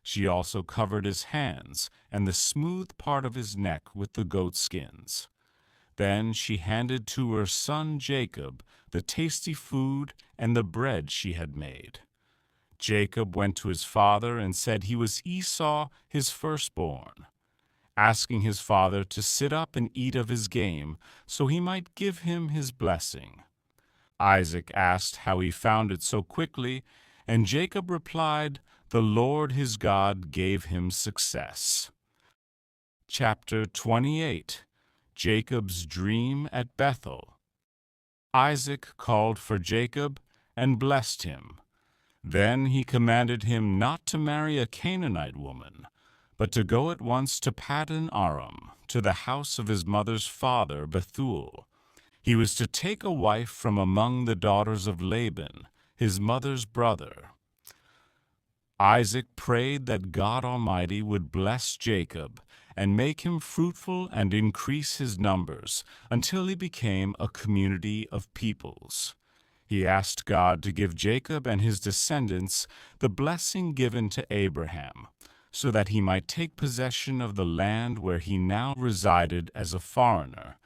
She also covered his hands and the smooth part of his neck with the goat skins. Then she handed to her son Jacob the tasty food and the bread she had made. Jacob went to his father and said he was Esau, his firstborn, asking his father to sit up and eat of his game so he might give him his blessing. Isaac asked how he found it so quickly, and Jacob replied, "The Lord his God gave him success." Chapter 28. Jacob's dream at Bethel. Isaac called for Jacob and blessed him. Then he commanded him not to marry a Canaanite woman, but to go at once to Paddan Aram, to the house of his mother's father Bethuel. He was to take a wife from among the daughters of Laban, his mother's brother. Isaac prayed that God Almighty would bless Jacob and make him fruitful and increase his numbers until he became a community of peoples. He asked God to give Jacob and his descendants the blessing given to Abraham, so that he might take possession of the land where he now resided as a foreigner,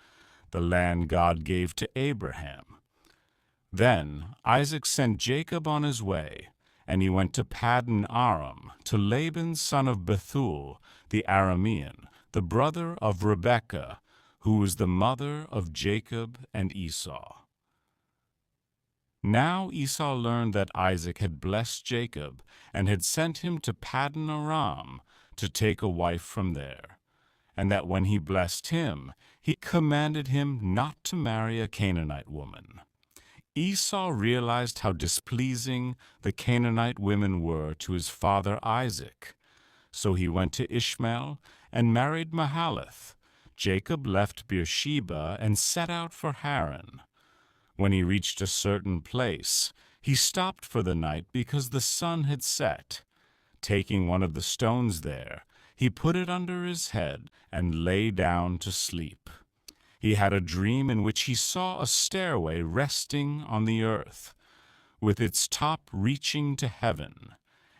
the land God gave to Abraham. Then Isaac sent Jacob on his way, and he went to Paddan Aram, to Laban son of Bethuel, the Aramean, the brother of Rebekah, who was the mother of Jacob and Esau. Now Esau learned that Isaac had blessed Jacob and had sent him to Paddan Aram to take a wife from there, and that when he blessed him, he commanded him not to marry a Canaanite woman. Esau realized how displeasing the Canaanite women were to his father Isaac. So he went to Ishmael and married Mahalath. Jacob left Beersheba and set out for Haran. When he reached a certain place, he stopped for the night because the sun had set. Taking one of the stones there, he put it under his head and lay down to sleep. He had a dream in which he saw a stairway resting on the earth, with its top reaching to heaven,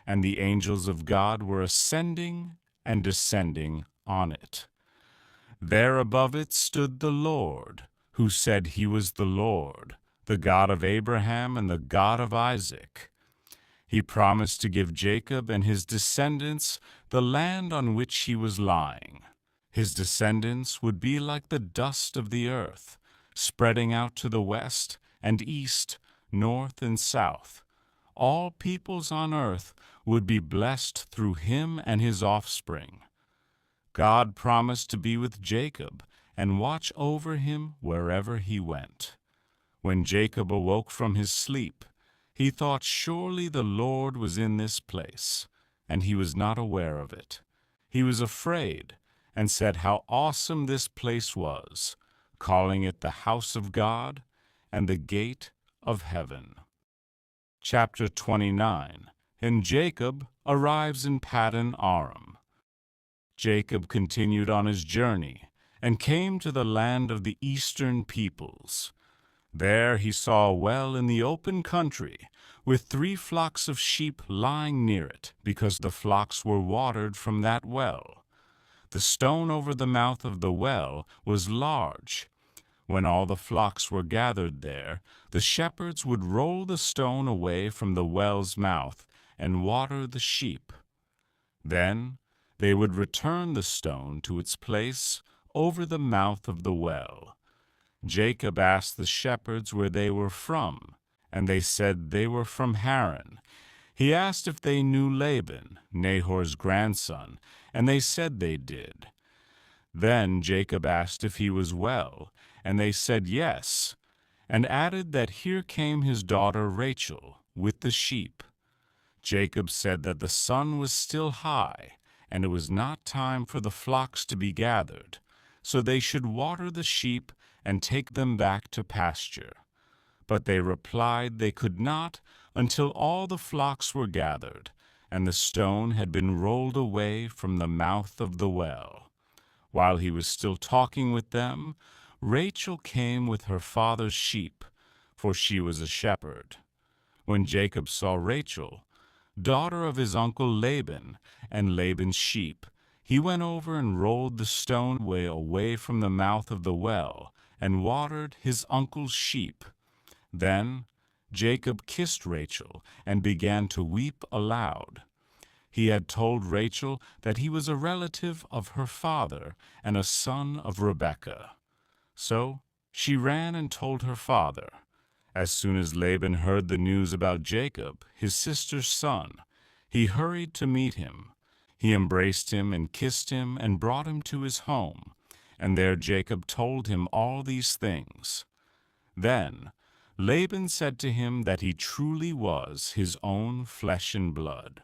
and the angels of God were ascending and descending on it. There above it stood the Lord, who said he was the Lord, the God of Abraham and the God of Isaac. He promised to give Jacob and his descendants the land on which he was lying. His descendants would be like the dust of the earth, spreading out to the west and east, north and south. All peoples on earth would be blessed through him and his offspring. God promised to be with Jacob and watch over him wherever he went. When Jacob awoke from his sleep, he thought surely the Lord was in this place, and he was not aware of it. He was afraid and said how awesome this place was, calling it the house of God and the gate of heaven. Chapter 29. And Jacob arrives in Paddan Aram. Jacob continued on his journey and came to the land of the eastern peoples. There he saw a well in the open country, with 3 flocks of sheep lying near it, because the flocks were watered from that well. The stone over the mouth of the well was large. When all the flocks were gathered there, the shepherds would roll the stone away from the well's mouth and water the sheep. Then they would return the stone to its place over the mouth of the well. Jacob asked the shepherds where they were from, and they said they were from Haran. He asked if they knew Laban, Nahor's grandson, and they said they did. Then Jacob asked if he was well, and they said yes, and added that here came his daughter Rachel with the sheep. Jacob said that the sun was still high, and it was not time for the flocks to be gathered, so they should water the sheep and take them back to pasture. But they replied they could not until all the flocks were gathered, and the stone had been rolled away from the mouth of the well. While he was still talking with them, Rachel came with her father's sheep, for she was a shepherd. When Jacob saw Rachel, daughter of his uncle Laban, and Laban's sheep, he went over and rolled the stone away from the mouth of the well, and watered his uncle's sheep. Then Jacob kissed Rachel and began to weep aloud. He had told Rachel that he was a relative of her father and a son of Rebekah. So she ran and told her father. As soon as Laban heard the news about Jacob, his sister's son, he hurried to meet him. He embraced him and kissed him and brought him to his home, and there Jacob told him all these things. Then Laban said to him that he truly was his own flesh and blood.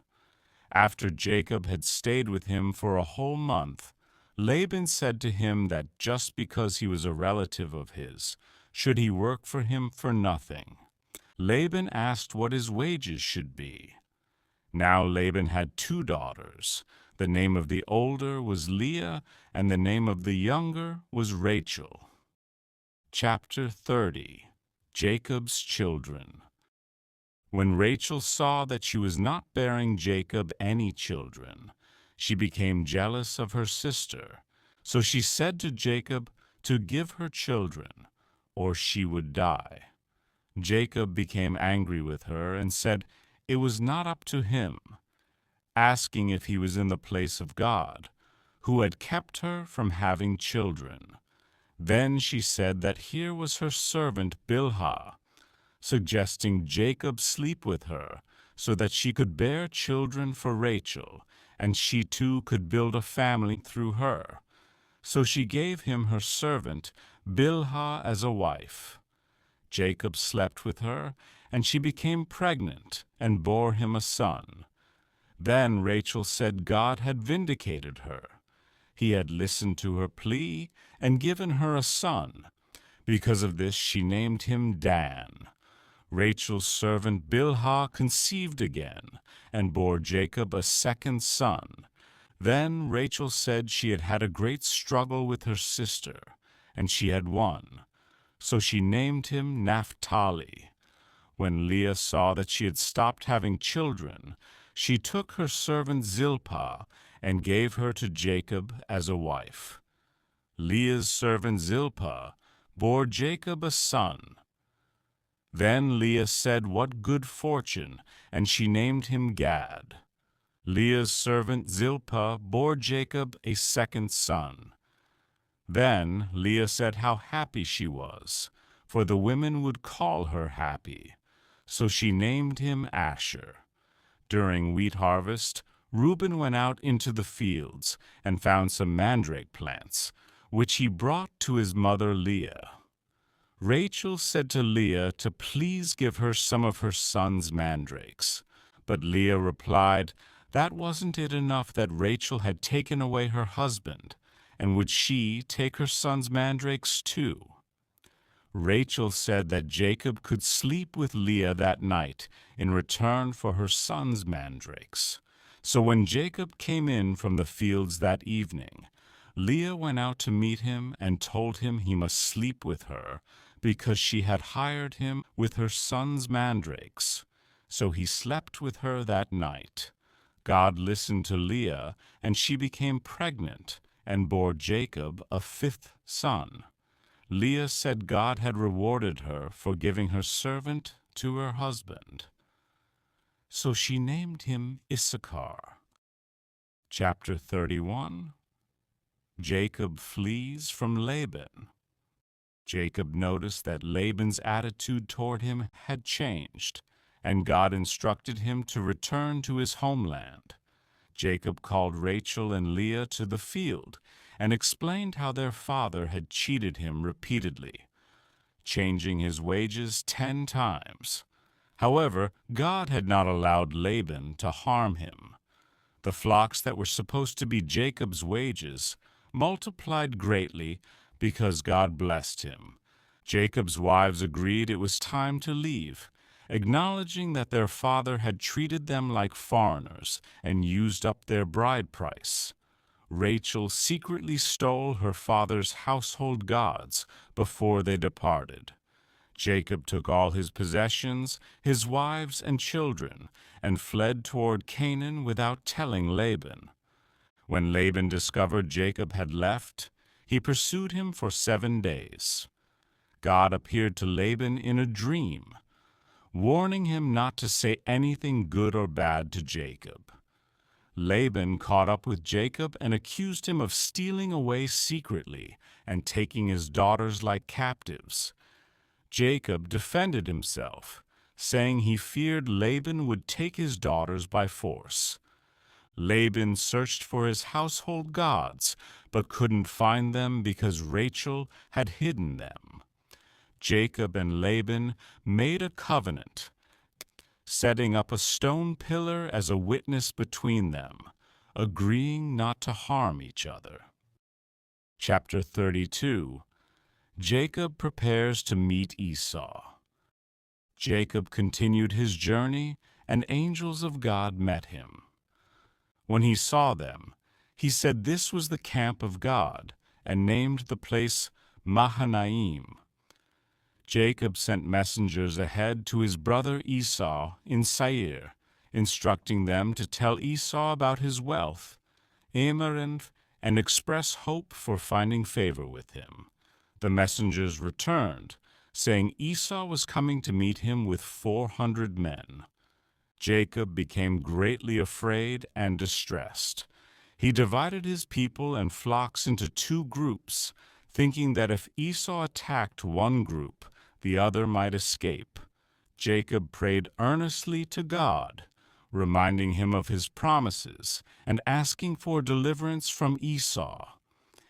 After Jacob had stayed with him for a whole month, Laban said to him that just because he was a relative of his, should he work for him for nothing. Laban asked what his wages should be. Now Laban had 2 daughters. The name of the older was Leah, and the name of the younger was Rachel. Chapter 30. Jacob's Children. When Rachel saw that she was not bearing Jacob any children, she became jealous of her sister. So she said to Jacob to give her children, or she would die. Jacob became angry with her and said it was not up to him, asking if he was in the place of God, who had kept her from having children. Then she said that here was her servant Bilhah, suggesting Jacob sleep with her so that she could bear children for Rachel, and she too could build a family through her. So she gave him her servant Bilhah as a wife. Jacob slept with her, and she became pregnant and bore him a son. Then Rachel said God had vindicated her. He had listened to her plea and given her a son. Because of this, she named him Dan. Rachel's servant Bilhah conceived again and bore Jacob a second son. Then Rachel said she had had a great struggle with her sister, and she had won. So she named him Naphtali. When Leah saw that she had stopped having children, she took her servant Zilpah and gave her to Jacob as a wife. Leah's servant Zilpah bore Jacob a son. Then Leah said, "What good fortune!" and she named him Gad. Leah's servant Zilpah bore Jacob a second son. Then Leah said how happy she was, for the women would call her happy. So she named him Asher. During wheat harvest, Reuben went out into the fields and found some mandrake plants, which he brought to his mother Leah. Rachel said to Leah to please give her some of her son's mandrakes. But Leah replied, that wasn't it enough that Rachel had taken away her husband, and would she take her son's mandrakes too? Rachel said that Jacob could sleep with Leah that night in return for her son's mandrakes. So when Jacob came in from the fields that evening, Leah went out to meet him and told him he must sleep with her, because she had hired him with her son's mandrakes. So he slept with her that night. God listened to Leah, and she became pregnant and bore Jacob a fifth son. Leah said God had rewarded her for giving her servant to her husband. So she named him Issachar. Chapter 31. Jacob flees from Laban. Jacob noticed that Laban's attitude toward him had changed, and God instructed him to return to his homeland. Jacob called Rachel and Leah to the field and explained how their father had cheated him repeatedly, changing his wages 10 times. However, God had not allowed Laban to harm him. The flocks that were supposed to be Jacob's wages multiplied greatly because God blessed him. Jacob's wives agreed it was time to leave, acknowledging that their father had treated them like foreigners and used up their bride price. Rachel secretly stole her father's household gods before they departed. Jacob took all his possessions, his wives and children, and fled toward Canaan without telling Laban. When Laban discovered Jacob had left, he pursued him for 7 days. God appeared to Laban in a dream, warning him not to say anything good or bad to Jacob. Laban caught up with Jacob and accused him of stealing away secretly and taking his daughters like captives. Jacob defended himself, saying he feared Laban would take his daughters by force. Laban searched for his household gods, but couldn't find them because Rachel had hidden them. Jacob and Laban made a covenant, setting up a stone pillar as a witness between them, agreeing not to harm each other. Chapter 32. Jacob prepares to meet Esau. Jacob continued his journey, and angels of God met him. When he saw them, he said this was the camp of God, and named the place Mahanaim. Jacob sent messengers ahead to his brother Esau in Seir, instructing them to tell Esau about his wealth, amaranth, and express hope for finding favor with him. The messengers returned, saying Esau was coming to meet him with 400 men. Jacob became greatly afraid and distressed. He divided his people and flocks into 2 groups, thinking that if Esau attacked one group, the other might escape. Jacob prayed earnestly to God, reminding him of his promises and asking for deliverance from Esau.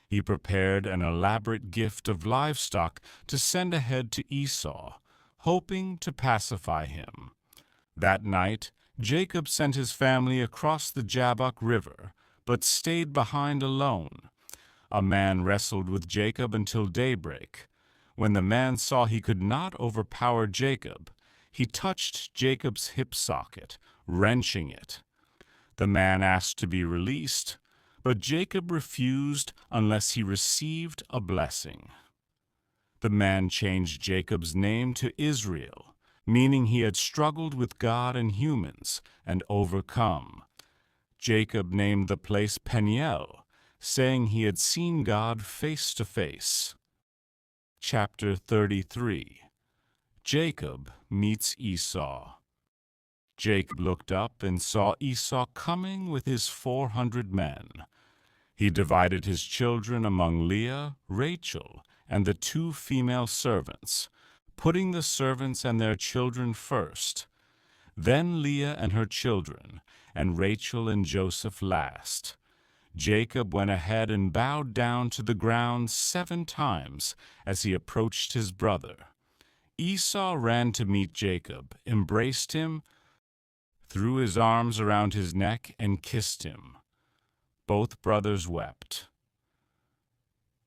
He prepared an elaborate gift of livestock to send ahead to Esau, hoping to pacify him. That night, Jacob sent his family across the Jabbok River, but stayed behind alone. A man wrestled with Jacob until daybreak. When the man saw he could not overpower Jacob, he touched Jacob's hip socket, wrenching it. The man asked to be released, but Jacob refused unless he received a blessing. The man changed Jacob's name to Israel, meaning he had struggled with God and humans and overcome. Jacob named the place Peniel, saying he had seen God face to face. Chapter 33. Jacob meets Esau. Jacob looked up and saw Esau coming with his 400 men. He divided his children among Leah, Rachel, and the 2 female servants, putting the servants and their children first, then Leah and her children, and Rachel and Joseph last. Jacob went ahead and bowed down to the ground 7 times as he approached his brother. Esau ran to meet Jacob, embraced him, threw his arms around his neck, and kissed him. Both brothers wept.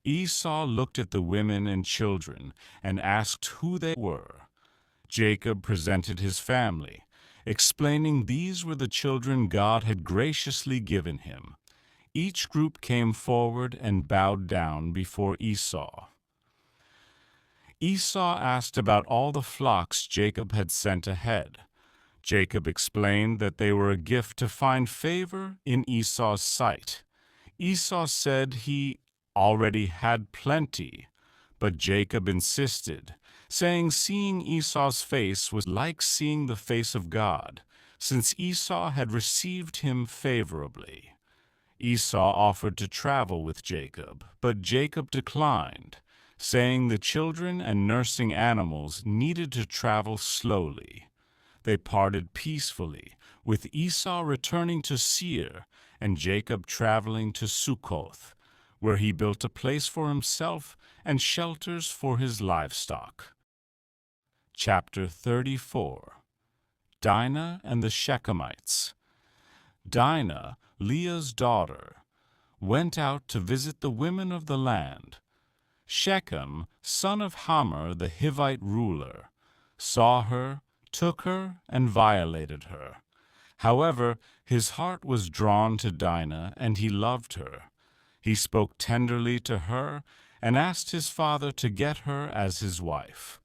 Esau looked at the women and children and asked who they were. Jacob presented his family, explaining these were the children God had graciously given him. Each group came forward and bowed down before Esau. Esau asked about all the flocks Jacob had sent ahead. Jacob explained that they were a gift to find favor in Esau's sight. Esau said he already had plenty, but Jacob insisted, saying seeing Esau's face was like seeing the face of God, since Esau had received him favorably. Esau offered to travel with Jacob, but Jacob declined, saying the children and nursing animals needed to travel slowly. They parted peacefully, with Esau returning to Seir and Jacob traveling to Sukkoth, where he built a place for himself and shelters for his livestock. Chapter 34. Dinah and the Shechemites. Dinah, Leah's daughter, went out to visit the women of the land. Shechem, son of Hamor the Hivite ruler, saw her, took her, and violated her. However, his heart was drawn to Dinah, and he loved her. He spoke tenderly to her and asked his father to get her as his wife.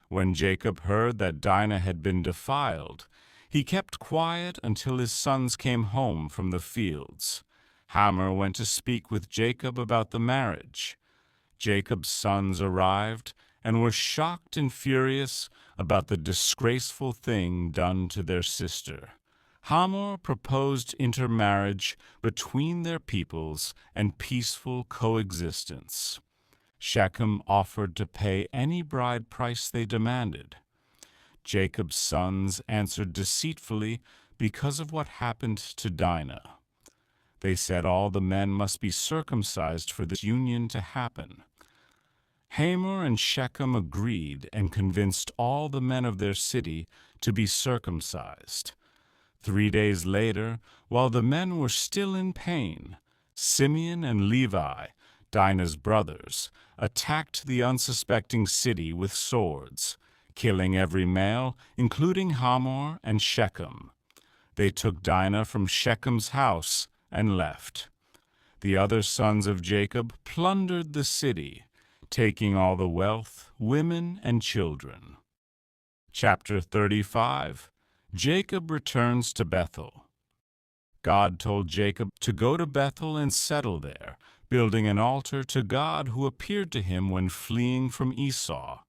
When Jacob heard that Dinah had been defiled, he kept quiet until his sons came home from the fields. Hamor went to speak with Jacob about the marriage. Jacob's sons arrived and were shocked and furious about the disgraceful thing done to their sister. Hamor proposed intermarriage between their peoples and peaceful coexistence. Shechem offered to pay any bride price they demanded. Jacob's sons answered deceitfully because of what happened to Dinah. They said all the men must be circumcised for this union to happen. Hamor and Shechem agreed and convinced all the men of their city to be circumcised. 3 days later, while the men were still in pain, Simeon and Levi, Dinah's brothers, attacked the unsuspecting city with swords, killing every male, including Hamor and Shechem. They took Dinah from Shechem's house and left. The other sons of Jacob plundered the city, taking all the wealth, women, and children. Chapter 35. Jacob returns to Bethel. God told Jacob to go to Bethel and settle there, building an altar to God who appeared to him when fleeing from Esau.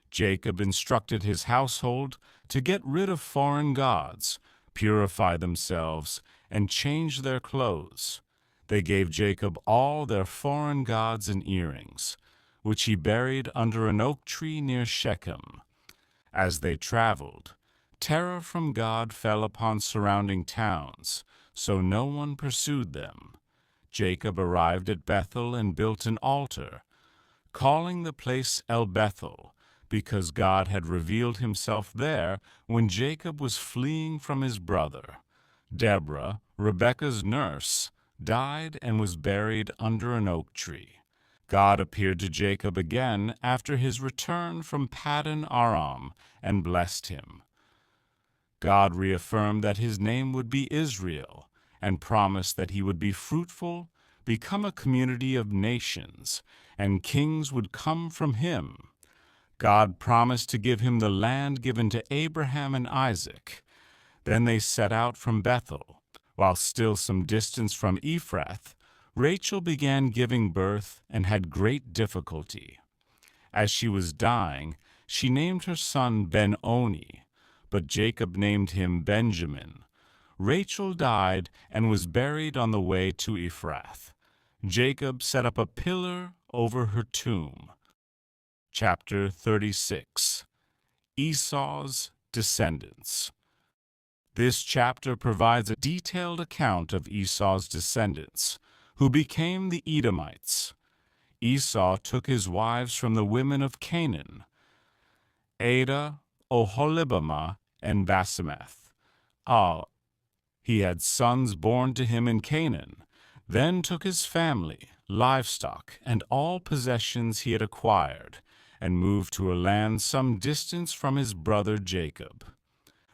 Jacob instructed his household to get rid of foreign gods, purify themselves, and change their clothes. They gave Jacob all their foreign gods and earrings, which he buried under an oak tree near Shechem. As they traveled, terror from God fell upon surrounding towns, so no one pursued them. Jacob arrived at Bethel and built an altar, calling the place El Bethel, because God had revealed himself there when Jacob was fleeing from his brother. Deborah, Rebekah's nurse, died and was buried under an oak tree. God appeared to Jacob again after his return from Paddan Aram and blessed him. God reaffirmed that his name would be Israel and promised that he would be fruitful, become a community of nations, and kings would come from him. God promised to give him the land given to Abraham and Isaac. Then they set out from Bethel. While still some distance from Ephrath, Rachel began giving birth and had great difficulty. As she was dying, she named her son Ben-Oni, but Jacob named him Benjamin. Rachel died and was buried on the way to Ephrath. Jacob set up a pillar over her tomb. Chapter 36. Esau's Descendants. This chapter provides a detailed account of Esau's descendants, who became the Edomites. Esau took his wives from the women of Canaan, Adah, Oholibamah, and Basemath. He had sons born to him in Canaan, then took his family, livestock, and all possessions he had acquired, and moved to a land some distance from his brother Jacob.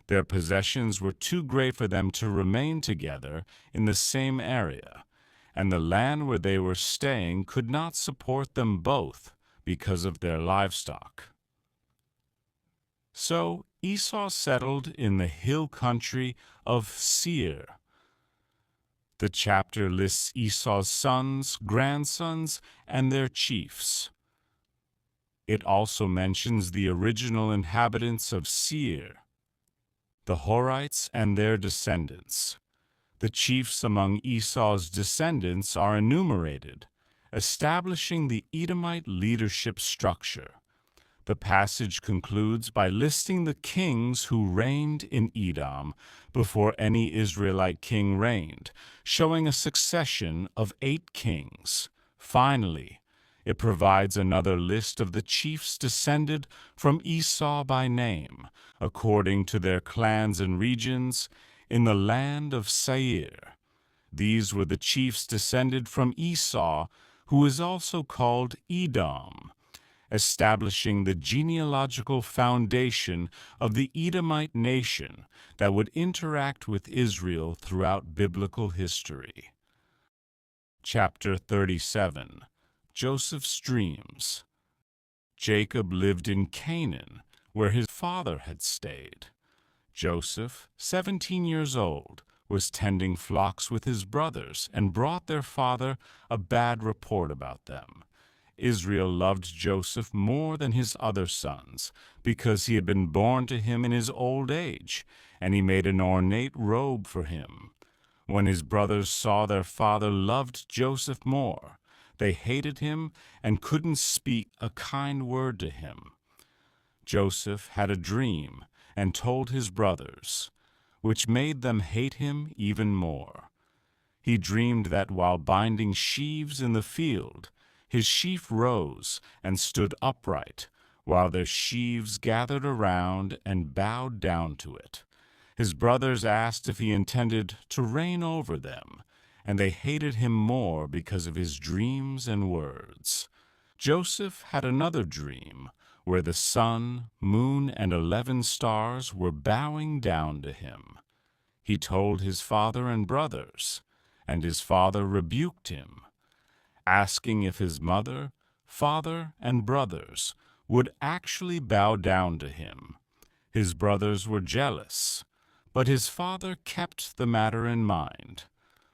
Their possessions were too great for them to remain together in the same area, and the land where they were staying could not support them both because of their livestock. So Esau settled in the hill country of Seir. The chapter lists Esau's sons, grandsons, and their chiefs. It also mentions the original inhabitants of Seir, the Horites and their descendants. The chiefs among Esau's descendants are enumerated, establishing the Edomite leadership structure. The passage concludes by listing the kings who reigned in Edom before any Israelite king reigned, showing a succession of 8 kings. Finally, it provides another list of the chiefs descended from Esau by name, according to their clans and regions, in the land of Seir. These were the chiefs descended from Esau, who is also called Edom, establishing the genealogical foundation of the Edomite nation that would interact with Israel throughout biblical history. Chapter 37. Joseph's Dreams. Jacob lived in Canaan, where his father had stayed. Joseph, 17 years old, was tending flocks with his brothers and brought their father a bad report about them. Israel loved Joseph more than his other sons, because he had been born to him in his old age, and he made an ornate robe for him. When his brothers saw their father loved Joseph more, they hated him and couldn't speak a kind word to him. Joseph had a dream and told his brothers, which made them hate him even more. He dreamed that while binding sheaves in the field, his sheaf rose and stood upright, while their sheaves gathered around and bowed down to it. His brothers asked if he intended to reign over them, and they hated him more because of his dreams and words. Joseph had another dream, where the sun, moon, and 11 stars were bowing down to him. He told his father and brothers, and his father rebuked him, asking if his mother, father, and brothers would actually bow down to him. His brothers were jealous, but his father kept the matter in mind.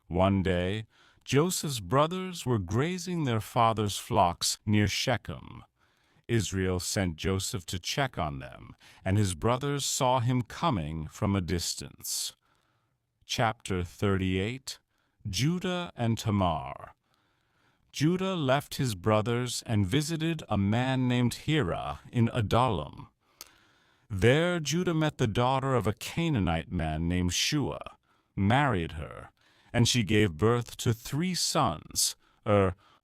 One day, Joseph's brothers were grazing their father's flocks near Shechem. Israel sent Joseph to check on them, and his brothers saw him coming from a distance. Chapter 38. Judah and Tamar. Judah left his brothers and visited a man named Hira in Adullam. There Judah met the daughter of a Canaanite man named Shua, married her, and she gave birth to 3 sons,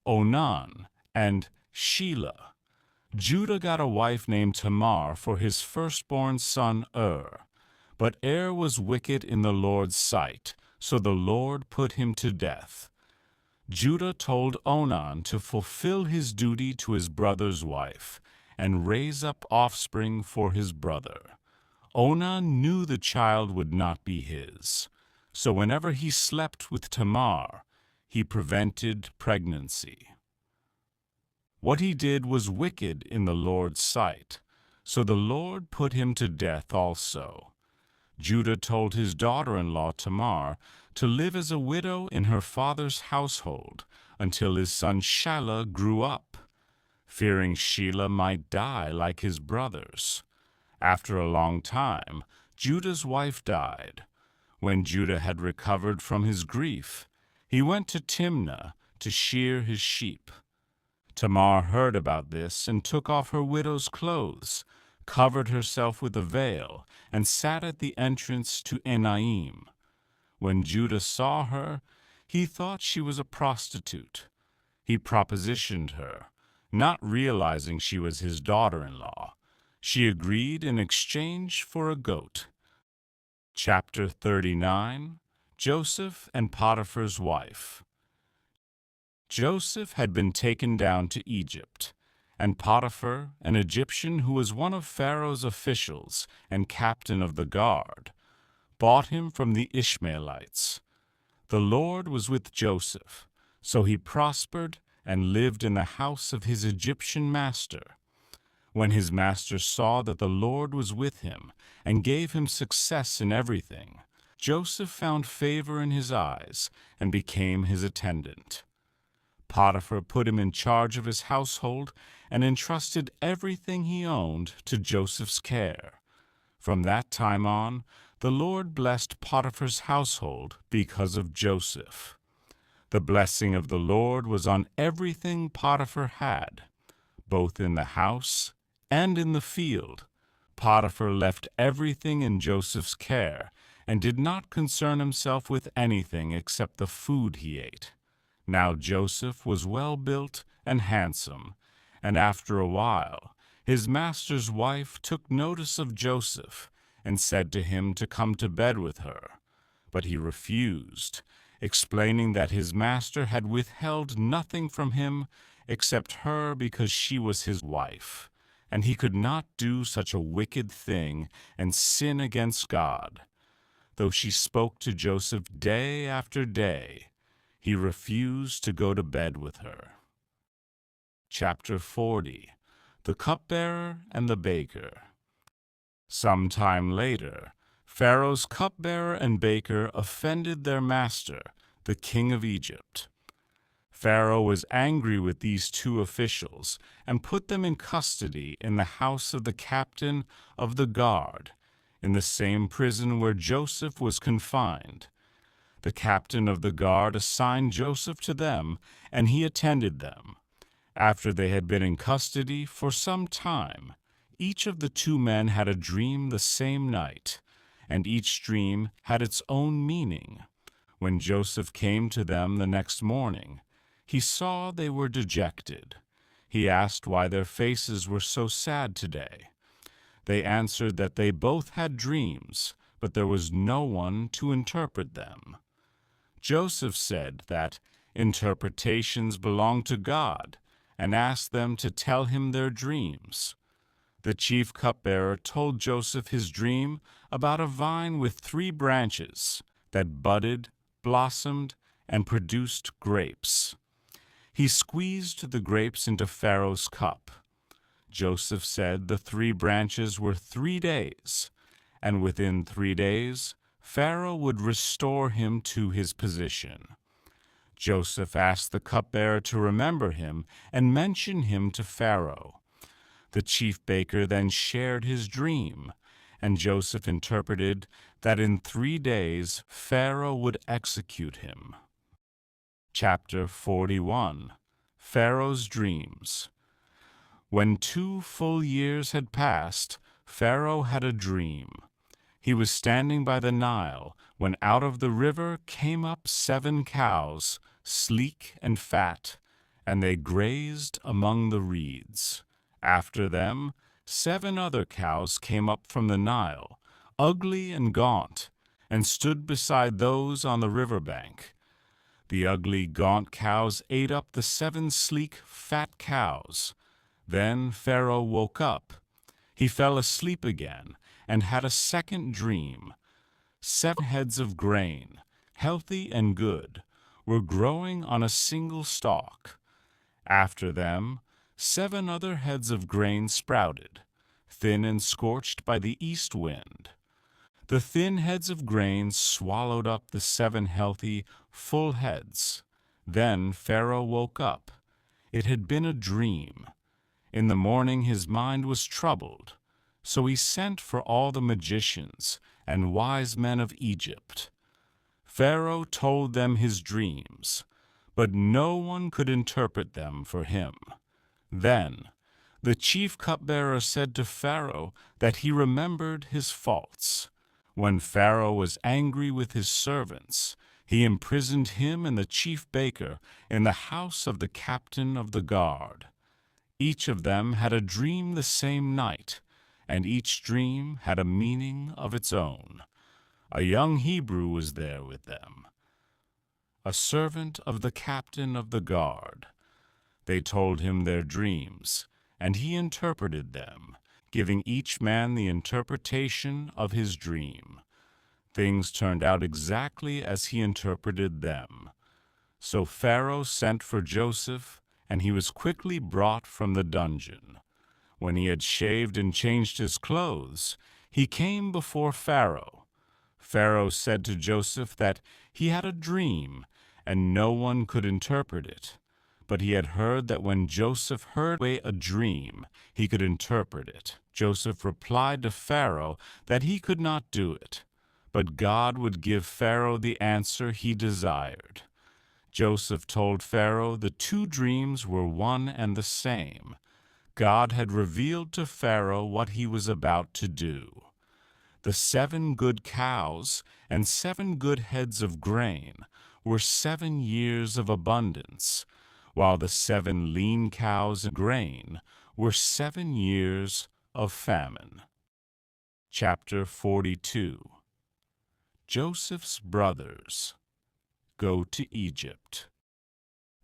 Onan and Shelah. Judah got a wife named Tamar for his firstborn son but was wicked in the Lord's sight, so the Lord put him to death. Judah told Onan to fulfill his duty to his brother's wife and raise up offspring for his brother. Onan knew the child would not be his, so whenever he slept with Tamar, he prevented pregnancy. What he did was wicked in the Lord's sight, so the Lord put him to death also. Judah told his daughter-in-law Tamar to live as a widow in her father's household until his son Shelah grew up, fearing Shelah might die like his brothers. After a long time, Judah's wife died. When Judah had recovered from his grief, he went to Timnah to shear his sheep. Tamar heard about this and took off her widow's clothes, covered herself with a veil, and sat at the entrance to Enaim. When Judah saw her, he thought she was a prostitute. He propositioned her, not realizing she was his daughter-in-law. She agreed in exchange for a goat. Chapter 39. Joseph and Potiphar's wife. Joseph had been taken down to Egypt, and Potiphar, an Egyptian who was one of Pharaoh's officials and captain of the guard, bought him from the Ishmaelites. The Lord was with Joseph, so he prospered and lived in the house of his Egyptian master. When his master saw that the Lord was with him and gave him success in everything, Joseph found favor in his eyes and became his attendant. Potiphar put him in charge of his household and entrusted everything he owned to Joseph's care. From that time on, the Lord blessed Potiphar's household because of Joseph. The blessing of the Lord was on everything Potiphar had, both in the house and in the field. Potiphar left everything in Joseph's care and did not concern himself with anything except the food he ate. Now Joseph was well built and handsome, and after a while his master's wife took notice of Joseph and said to him to come to bed with her. But he refused, explaining that his master had withheld nothing from him except her because she was his wife, and he could not do such a wicked thing and sin against God. Though she spoke to Joseph day after day, he refused to go to bed with her. Chapter 40. The Cupbearer and the Baker. Some time later, Pharaoh's cupbearer and baker offended their master, the king of Egypt. Pharaoh was angry with these two officials and put them in custody in the house of the captain of the guard, in the same prison where Joseph was confined. The captain of the guard assigned Joseph to them, and he attended them. After they had been in custody for some time, each of the two men had a dream the same night, and each dream had its own meaning. When Joseph came to them the next morning, he saw they were dejected. He asked why their faces were so sad today. They answered that they both had dreams, but there was no one to interpret them. Joseph said that interpretations belong to God, and asked them to tell him their dreams. The chief cupbearer told Joseph his dream about a vine with 3 branches that budded, blossomed, and produced grapes. He squeezed the grapes into Pharaoh's cup. Joseph said the 3 branches were 3 days, and within 3 days Pharaoh would restore him to his position. Joseph asked the cupbearer to remember him and mention him to Pharaoh. The chief baker then shared his dream, and Joseph interpreted that in 3 days Pharaoh would execute him. Chapter 41. Pharaoh's Dreams. When 2 full years had passed, Pharaoh had a dream. He was standing by the Nile when out of the river came up 7 cows, sleek and fat, and they grazed among the reeds. After them, 7 other cows came up from the Nile, ugly and gaunt, and stood beside those on the river bank. The ugly, gaunt cows ate up the 7 sleek, fat cows. Then Pharaoh woke up. He fell asleep again and had a second dream. 7 heads of grain, healthy and good, were growing on a single stalk. After them, 7 other heads of grain sprouted, thin and scorched by the east wind. The thin heads of grain swallowed up the 7 healthy, full heads. Then Pharaoh woke up. It had been a dream. In the morning his mind was troubled, so he sent for all the magicians and wise men of Egypt. Pharaoh told them his dreams, but no one could interpret them for him. Then the chief cupbearer said to Pharaoh that he remembered his faults. When Pharaoh was angry with his servants, he imprisoned him and the chief baker in the house of the captain of the guard. Each of them had a dream the same night, and each dream had a meaning of its own. A young Hebrew was there with them, a servant of the captain of the guard. They told him their dreams, and he interpreted them, giving each man the interpretation of his dream. Things turned out exactly as he interpreted them. So Pharaoh sent for Joseph, and he was quickly brought from the dungeon. When he had shaved and changed his clothes, he came before Pharaoh. Pharaoh said to Joseph that he had a dream, and no one could interpret it. But he had heard that when Joseph heard a dream, he could interpret it. Joseph replied to Pharaoh that he could not do it, but God would give Pharaoh the answer he desired. Joseph told Pharaoh the 2 dreams were one and the same. God had revealed to Pharaoh what he was about to do. The 7 good cows and 7 good heads of grain were 7 years of abundance, while the 7 lean cows and grain were 7 years of famine. Chapter 42. Joseph's brothers go to Egypt.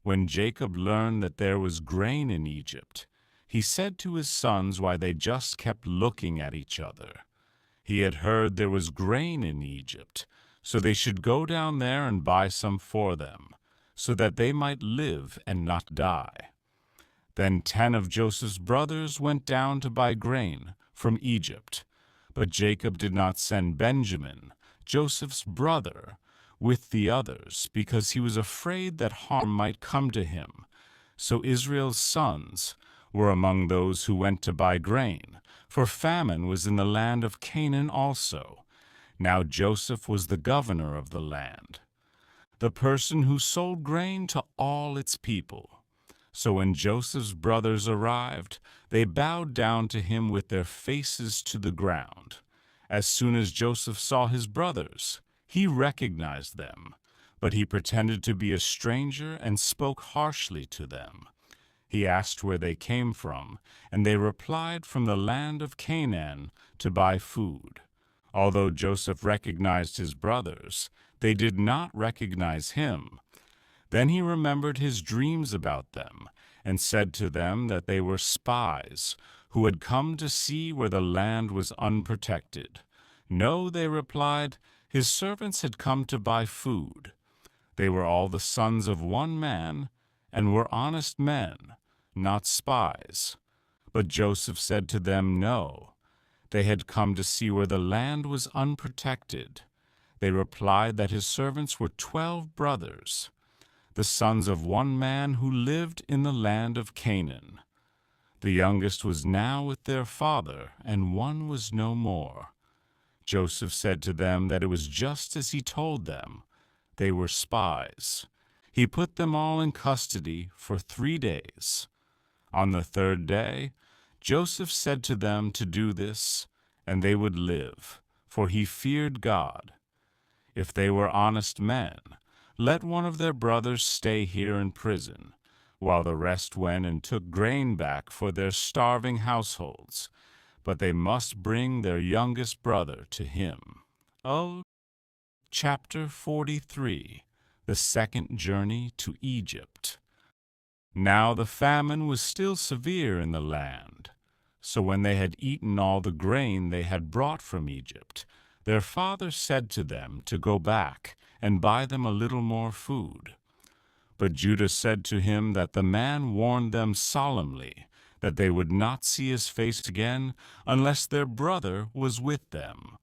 When Jacob learned that there was grain in Egypt, he said to his sons why they just kept looking at each other. He had heard there was grain in Egypt, so they should go down there and buy some for them, so that they might live and not die. Then 10 of Joseph's brothers went down to buy grain from Egypt, but Jacob did not send Benjamin, Joseph's brother, with the others, because he was afraid that harm might come to him. So Israel's sons were among those who went to buy grain, for famine was in the land of Canaan also. Now Joseph was the governor of the land, the person who sold grain to all its people. So when Joseph's brothers arrived, they bowed down to him with their faces to the ground. As soon as Joseph saw his brothers, he recognized them, but he pretended to be a stranger and spoke harshly to them. He asked where they came from, and they replied, from the land of Canaan, to buy food. Although Joseph recognized his brothers, they did not recognize him. Then he remembered his dreams about them, and said to them that they were spies, who had come to see where the land was unprotected. No, they replied, his servants had come to buy food. They were all the sons of one man, and were honest men, not spies. But Joseph said to them, no, they had come to see where the land was unprotected. They replied that his servants were 12 brothers, the sons of one man who lived in the land of Canaan. The youngest was now with their father, and one was no more. Joseph said to them that it was just as he told them. They were spies. He put them all in custody for 3 days. On the 3rd day, Joseph said to them to do this, and they would live, for he feared God. If they were honest men, let one of their brothers stay here in prison, while the rest went and took grain back for their starving households. But they must bring their youngest brother to him. Oh, Chapter 43. the second journey to Egypt. Now the famine was still severe in the land. So when they had eaten all the grain they had brought from Egypt, their father said to them to go back and buy them a little more food. But Judah said to him that the man warned them solemnly that they would not see his face again unless their brother was with them.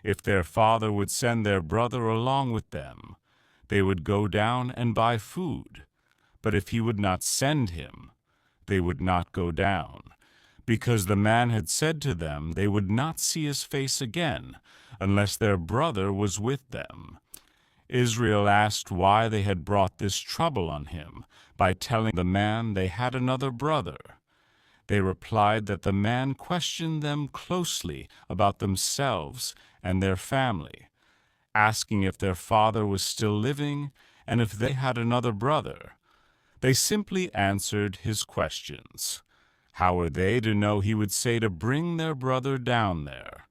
If their father would send their brother along with them, they would go down and buy food. But if he would not send him, they would not go down, because the man had said to them they would not see his face again unless their brother was with them. Israel asked why they had brought this trouble on him by telling the man they had another brother. They replied that the man questioned them closely about themselves and their family, asking if their father was still living and if they had another brother. They simply answered his questions. How were they to know he would say to bring their brother down there?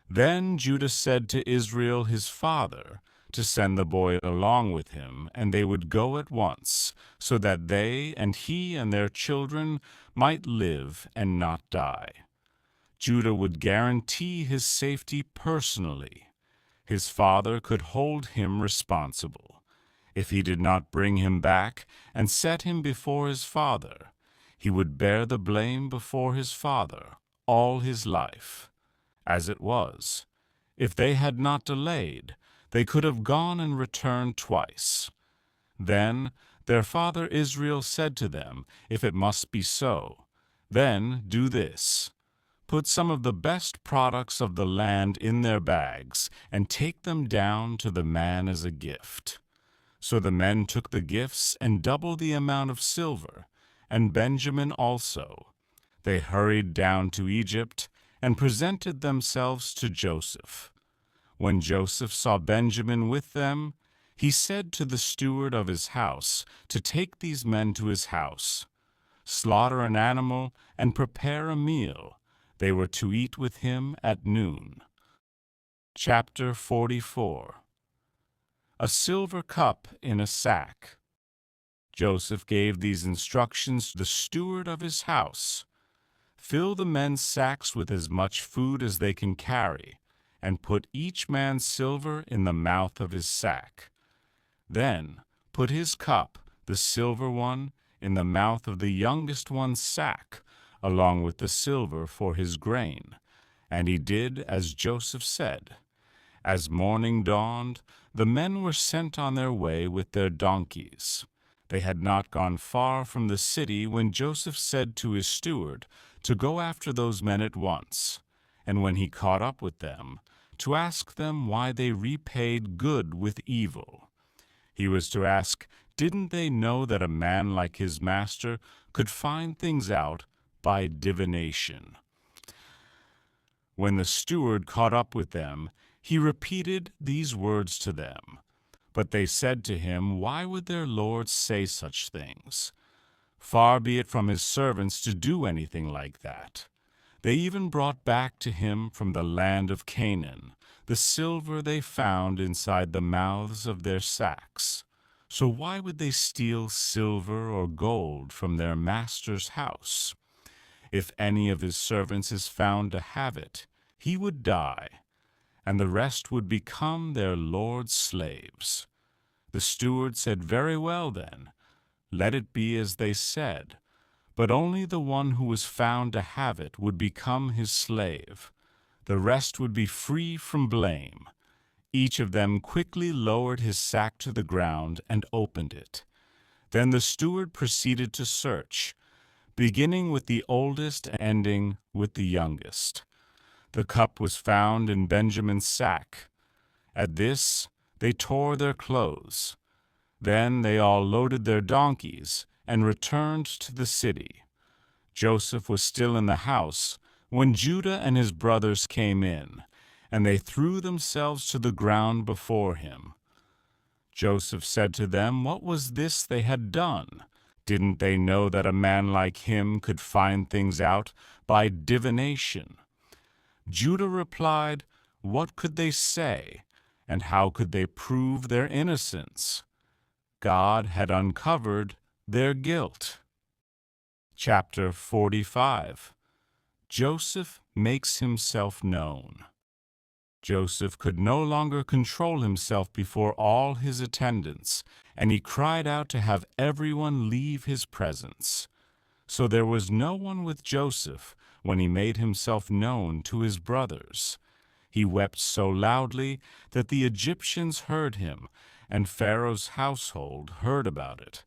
Then Judah said to Israel his father to send the boy along with him, and they would go at once, so that they and he and their children might live and not die. Judah would guarantee his safety personally. His father could hold him responsible. If he did not bring him back and set him before his father, he would bear the blame before his father all his life. As it was, if they had not delayed, they could have gone and returned twice. Then their father Israel said to them, if it must be so, then do this. Put some of the best products of the land in their bags and take them down to the man as a gift. So the men took the gifts and double the amount of silver, and Benjamin also. They hurried down to Egypt and presented themselves to Joseph. When Joseph saw Benjamin with them, he said to the steward of his house to take these men to his house, slaughter an animal, and prepare a meal. They were to eat with him at noon. Chapter 44. A silver cup in a sack. Joseph gave these instructions to the steward of his house. Fill the men's sacks with as much food as they can carry, and put each man's silver in the mouth of his sack. Then put his cup, the silver one, in the mouth of the youngest one's sack, along with the silver for his grain. And he did as Joseph said. As morning dawned, the men were sent on their way with their donkeys. They had not gone far from the city when Joseph said to his steward to go after those men at once, and when he caught up with them, to ask them why they repaid good with evil. He was to ask, didn't they know that a man like his master could find things out by divination? When the steward caught up with them, he repeated these words to them. But they said to him, why would their lord say such things? Far be it from his servants to do anything like that. They even brought back to him from the land of Canaan the silver they found inside the mouths of their sacks. So why would they steal silver or gold from their master's house? If any of his servants is found to have it, he would die, and the rest would become their lord's slaves. The steward said, very well then, let it be as they said, but only the one who was found to have it would become his slave. The rest would be free from blame. Each of them quickly lowered his sack to the ground and opened it. Then the steward proceeded to search, beginning with the oldest and ending with the youngest. The cup was found in Benjamin's sack. At this, they tore their clothes. Then they all loaded their donkeys and returned to the city. Joseph was still in the house when Judah and his brothers came in, and they threw themselves to the ground before him. Joseph said to them, what was this they had done? Didn't they know that a man like him could find things out by divination? Judah replied, what could they say, and how could they prove their innocence? God had uncovered their guilt. Chapter 45. Joseph makes himself known. Joseph could no longer control himself before all his attendants, and he cried out to have everyone leave his presence. So there was no one with Joseph when he made himself known to his brothers. He wept so loudly that the Egyptians heard him, and Pharaoh's household heard about it.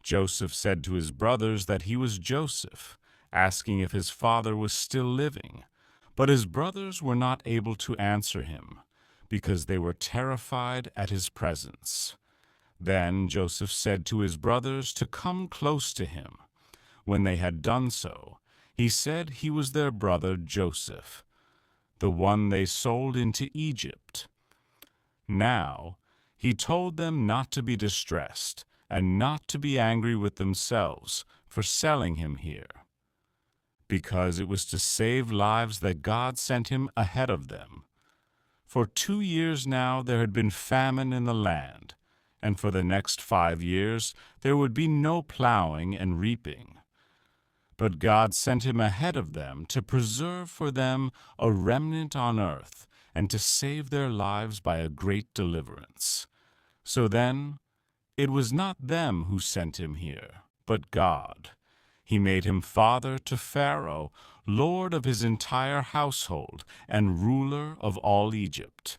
Joseph said to his brothers that he was Joseph, asking if his father was still living. But his brothers were not able to answer him, because they were terrified at his presence. Then Joseph said to his brothers to come close to him. When they had done so, he said he was their brother Joseph, the one they sold into Egypt. Now he told them not to be distressed, and not to be angry with themselves for selling him here, because it was to save lives that God sent him ahead of them. For 2 years now there had been famine in the land, and for the next 5 years there would be no plowing and reaping. But God sent him ahead of them to preserve for them a remnant on earth, and to save their lives by a great deliverance. So then, it was not them who sent him here, but God. He made him father to Pharaoh, lord of his entire household, and ruler of all Egypt.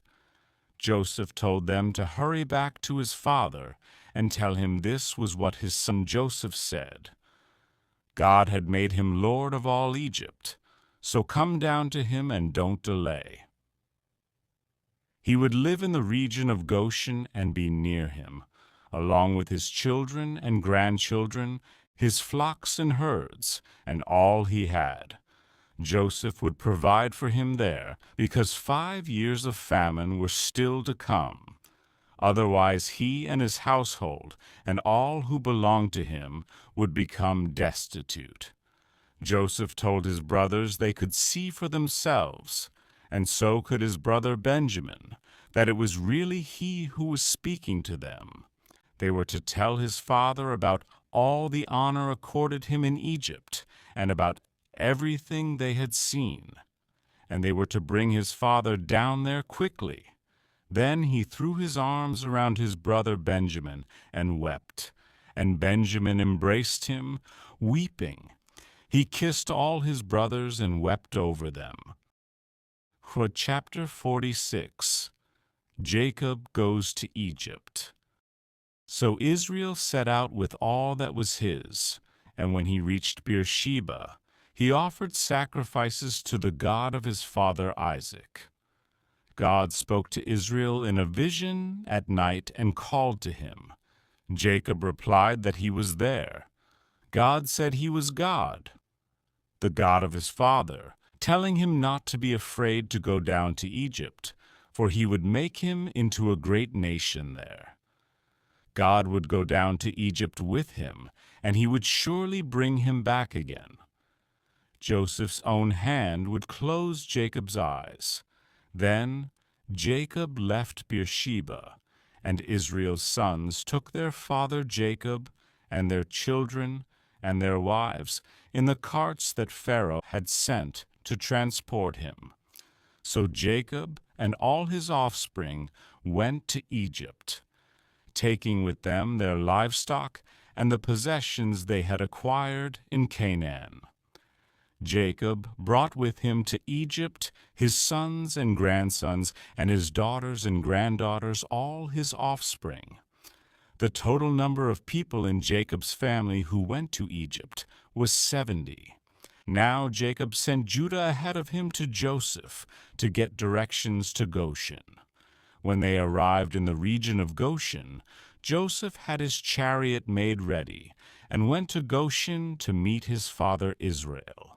Joseph told them to hurry back to his father and tell him this was what his son Joseph said. God had made him lord of all Egypt, so come down to him and don't delay. He would live in the region of Goshen and be near him, along with his children and grandchildren, his flocks and herds, and all he had. Joseph would provide for him there, because 5 years of famine were still to come. Otherwise he and his household, and all who belonged to him, would become destitute. Joseph told his brothers they could see for themselves, and so could his brother Benjamin, that it was really he who was speaking to them. They were to tell his father about all the honor accorded him in Egypt, and about everything they had seen. And they were to bring his father down there quickly. Then he threw his arms around his brother Benjamin and wept. And Benjamin embraced him, weeping. He kissed all his brothers and wept over them. For chapter 46, Jacob goes to Egypt. So Israel set out with all that was his, and when he reached Beersheba, he offered sacrifices to the God of his father Isaac. God spoke to Israel in a vision at night and called to him. Jacob replied that he was there. God said he was God, the God of his father, telling him not to be afraid to go down to Egypt, for he would make him into a great nation there. God would go down to Egypt with him, and he would surely bring him back again. Joseph's own hand would close Jacob's eyes. Then Jacob left Beersheba, and Israel's sons took their father Jacob and their children and their wives in the carts that Pharaoh had sent to transport him. So Jacob and all his offspring went to Egypt, taking with them their livestock and the possessions they had acquired in Canaan. Jacob brought with him to Egypt his sons and grandsons, and his daughters and granddaughters, all his offspring. The total number of people in Jacob's family who went to Egypt was 70. Now Jacob sent Judah ahead of him to Joseph to get directions to Goshen. When they arrived in the region of Goshen, Joseph had his chariot made ready and went to Goshen to meet his father Israel.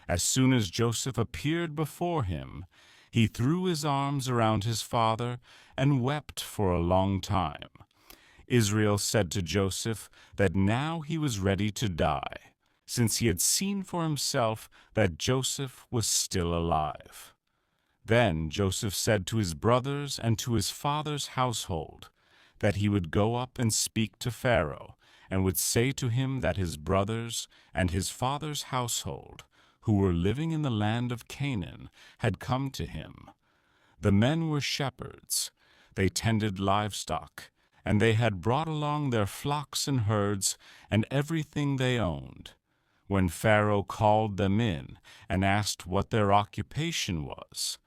As soon as Joseph appeared before him, he threw his arms around his father and wept for a long time. Israel said to Joseph that now he was ready to die, since he had seen for himself that Joseph was still alive. Then Joseph said to his brothers and to his father's household that he would go up and speak to Pharaoh, and would say to him that his brothers and his father's household, who were living in the land of Canaan, had come to him. The men were shepherds. They tended livestock, and they had brought along their flocks and herds and everything they owned. When Pharaoh called them in and asked what their occupation was,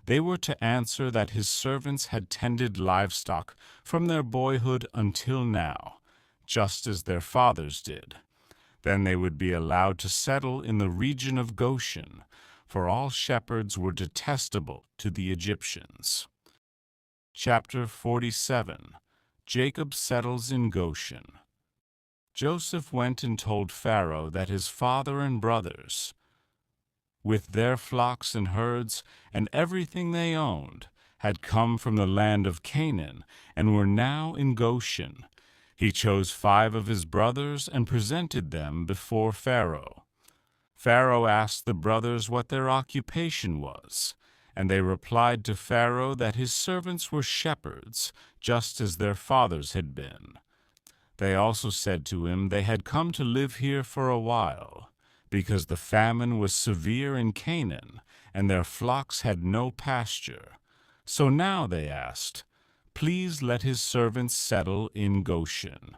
they were to answer that his servants had tended livestock from their boyhood until now, just as their fathers did. Then they would be allowed to settle in the region of Goshen, for all shepherds were detestable to the Egyptians. Chapter 47. Jacob settles in Goshen. Joseph went and told Pharaoh that his father and brothers, with their flocks and herds and everything they owned, had come from the land of Canaan and were now in Goshen. He chose 5 of his brothers and presented them before Pharaoh. Pharaoh asked the brothers what their occupation was, and they replied to Pharaoh that his servants were shepherds, just as their fathers had been. They also said to him they had come to live here for a while, because the famine was severe in Canaan, and their flocks had no pasture. So now they asked, "Please let his servants settle in Goshen."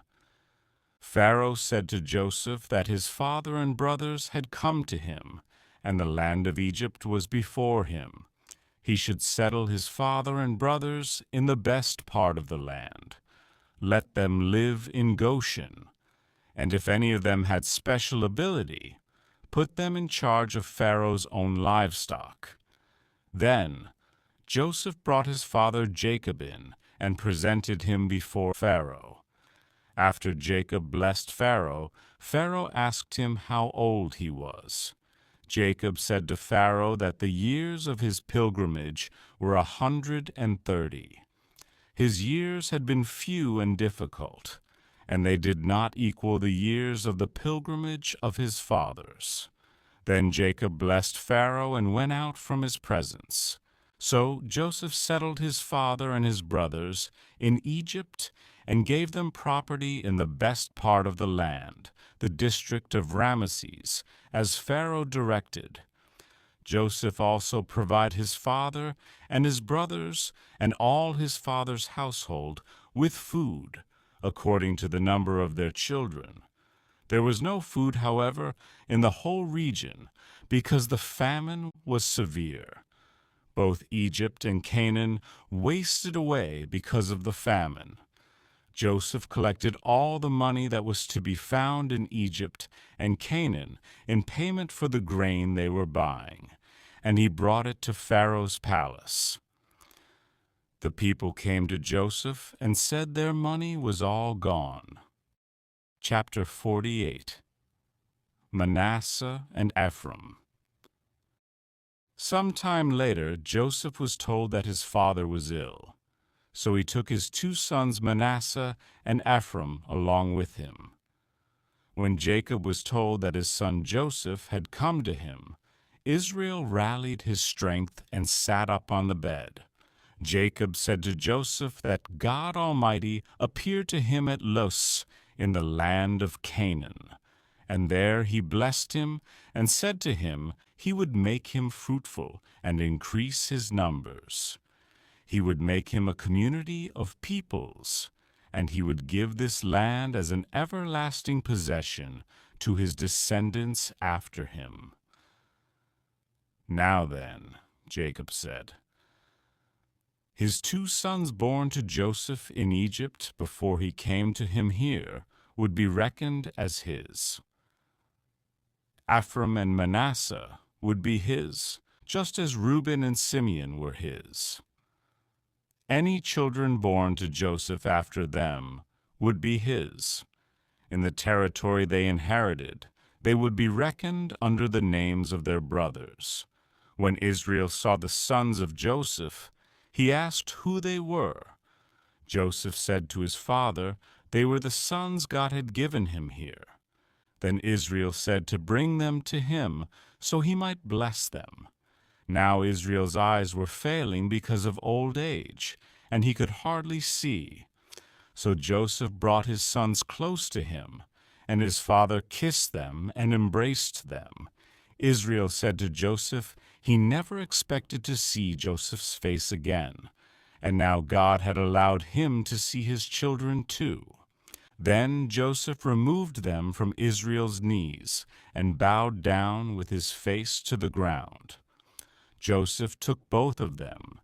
Pharaoh said to Joseph that his father and brothers had come to him, and the land of Egypt was before him. He should settle his father and brothers in the best part of the land. Let them live in Goshen, and if any of them had special ability, put them in charge of Pharaoh's own livestock. Then Joseph brought his father Jacob in and presented him before Pharaoh. After Jacob blessed Pharaoh, Pharaoh asked him how old he was. Jacob said to Pharaoh that the years of his pilgrimage were 130. His years had been few and difficult, and they did not equal the years of the pilgrimage of his fathers. Then Jacob blessed Pharaoh and went out from his presence. So Joseph settled his father and his brothers in Egypt and gave them property in the best part of the land, the district of Ramesses, as Pharaoh directed. Joseph also provided his father and his brothers and all his father's household with food, according to the number of their children. There was no food, however, in the whole region, because the famine was severe. Both Egypt and Canaan wasted away because of the famine. Joseph collected all the money that was to be found in Egypt and Canaan in payment for the grain they were buying, and he brought it to Pharaoh's palace. The people came to Joseph and said their money was all gone. Chapter 48. Manasseh and Ephraim. Some time later, Joseph was told that his father was ill. So he took his 2 sons Manasseh and Ephraim along with him. When Jacob was told that his son Joseph had come to him, Israel rallied his strength and sat up on the bed. Jacob said to Joseph that God Almighty appeared to him at Luz in the land of Canaan, and there he blessed him and said to him he would make him fruitful and increase his numbers. He would make him a community of peoples, and he would give this land as an everlasting possession to his descendants after him. Now then, Jacob said, his 2 sons born to Joseph in Egypt before he came to him here would be reckoned as his. Ephraim and Manasseh would be his, just as Reuben and Simeon were his. Any children born to Joseph after them would be his. In the territory they inherited, they would be reckoned under the names of their brothers. When Israel saw the sons of Joseph, he asked who they were. Joseph said to his father, they were the sons God had given him here. Then Israel said to bring them to him so he might bless them. Now Israel's eyes were failing because of old age, and he could hardly see. So Joseph brought his sons close to him, and his father kissed them and embraced them. Israel said to Joseph he never expected to see Joseph's face again, and now God had allowed him to see his children too. Then Joseph removed them from Israel's knees and bowed down with his face to the ground. Joseph took both of them,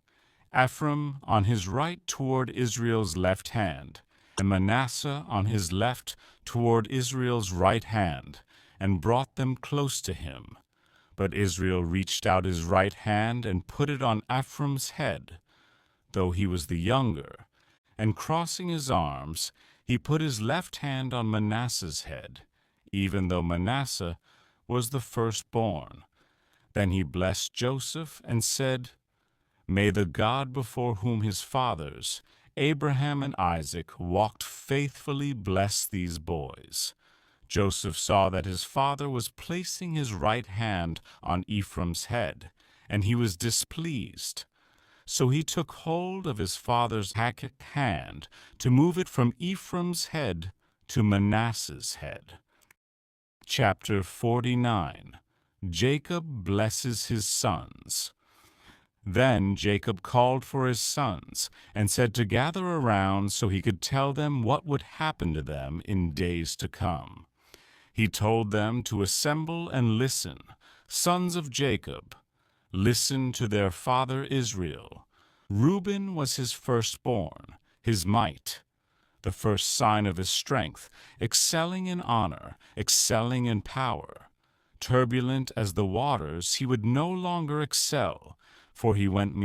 Ephraim on his right toward Israel's left hand, and Manasseh on his left toward Israel's right hand, and brought them close to him. But Israel reached out his right hand and put it on Ephraim's head, though he was the younger, and crossing his arms, he put his left hand on Manasseh's head, even though Manasseh was the firstborn. Then he blessed Joseph and said, "May the God before whom his fathers, Abraham and Isaac, walked faithfully bless these boys." Joseph saw that his father was placing his right hand on Ephraim's head, and he was displeased. So he took hold of his father's hand to move it from Ephraim's head to Manasseh's head. Chapter 49. Jacob blesses his sons. Then Jacob called for his sons and said to gather around so he could tell them what would happen to them in days to come. He told them to assemble and listen. Sons of Jacob, listen to their father Israel. Reuben was his firstborn, his might, the first sign of his strength, excelling in honor, excelling in power. Turbulent as the waters, he would no longer excel, for he went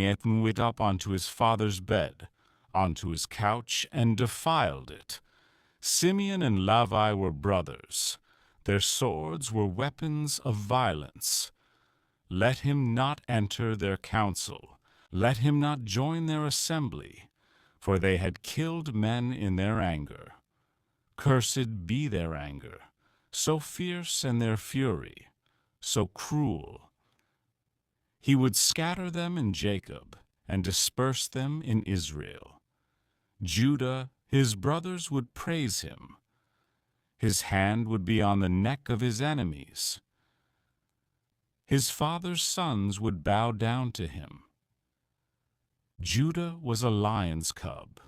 up onto his father's bed, onto his couch, and defiled it. Simeon and Levi were brothers. Their swords were weapons of violence. Let him not enter their council. Let him not join their assembly, for they had killed men in their anger. Cursed be their anger, so fierce and their fury, so cruel. He would scatter them in Jacob and disperse them in Israel. Judah, his brothers would praise him. His hand would be on the neck of his enemies. His father's sons would bow down to him. Judah was a lion's cub.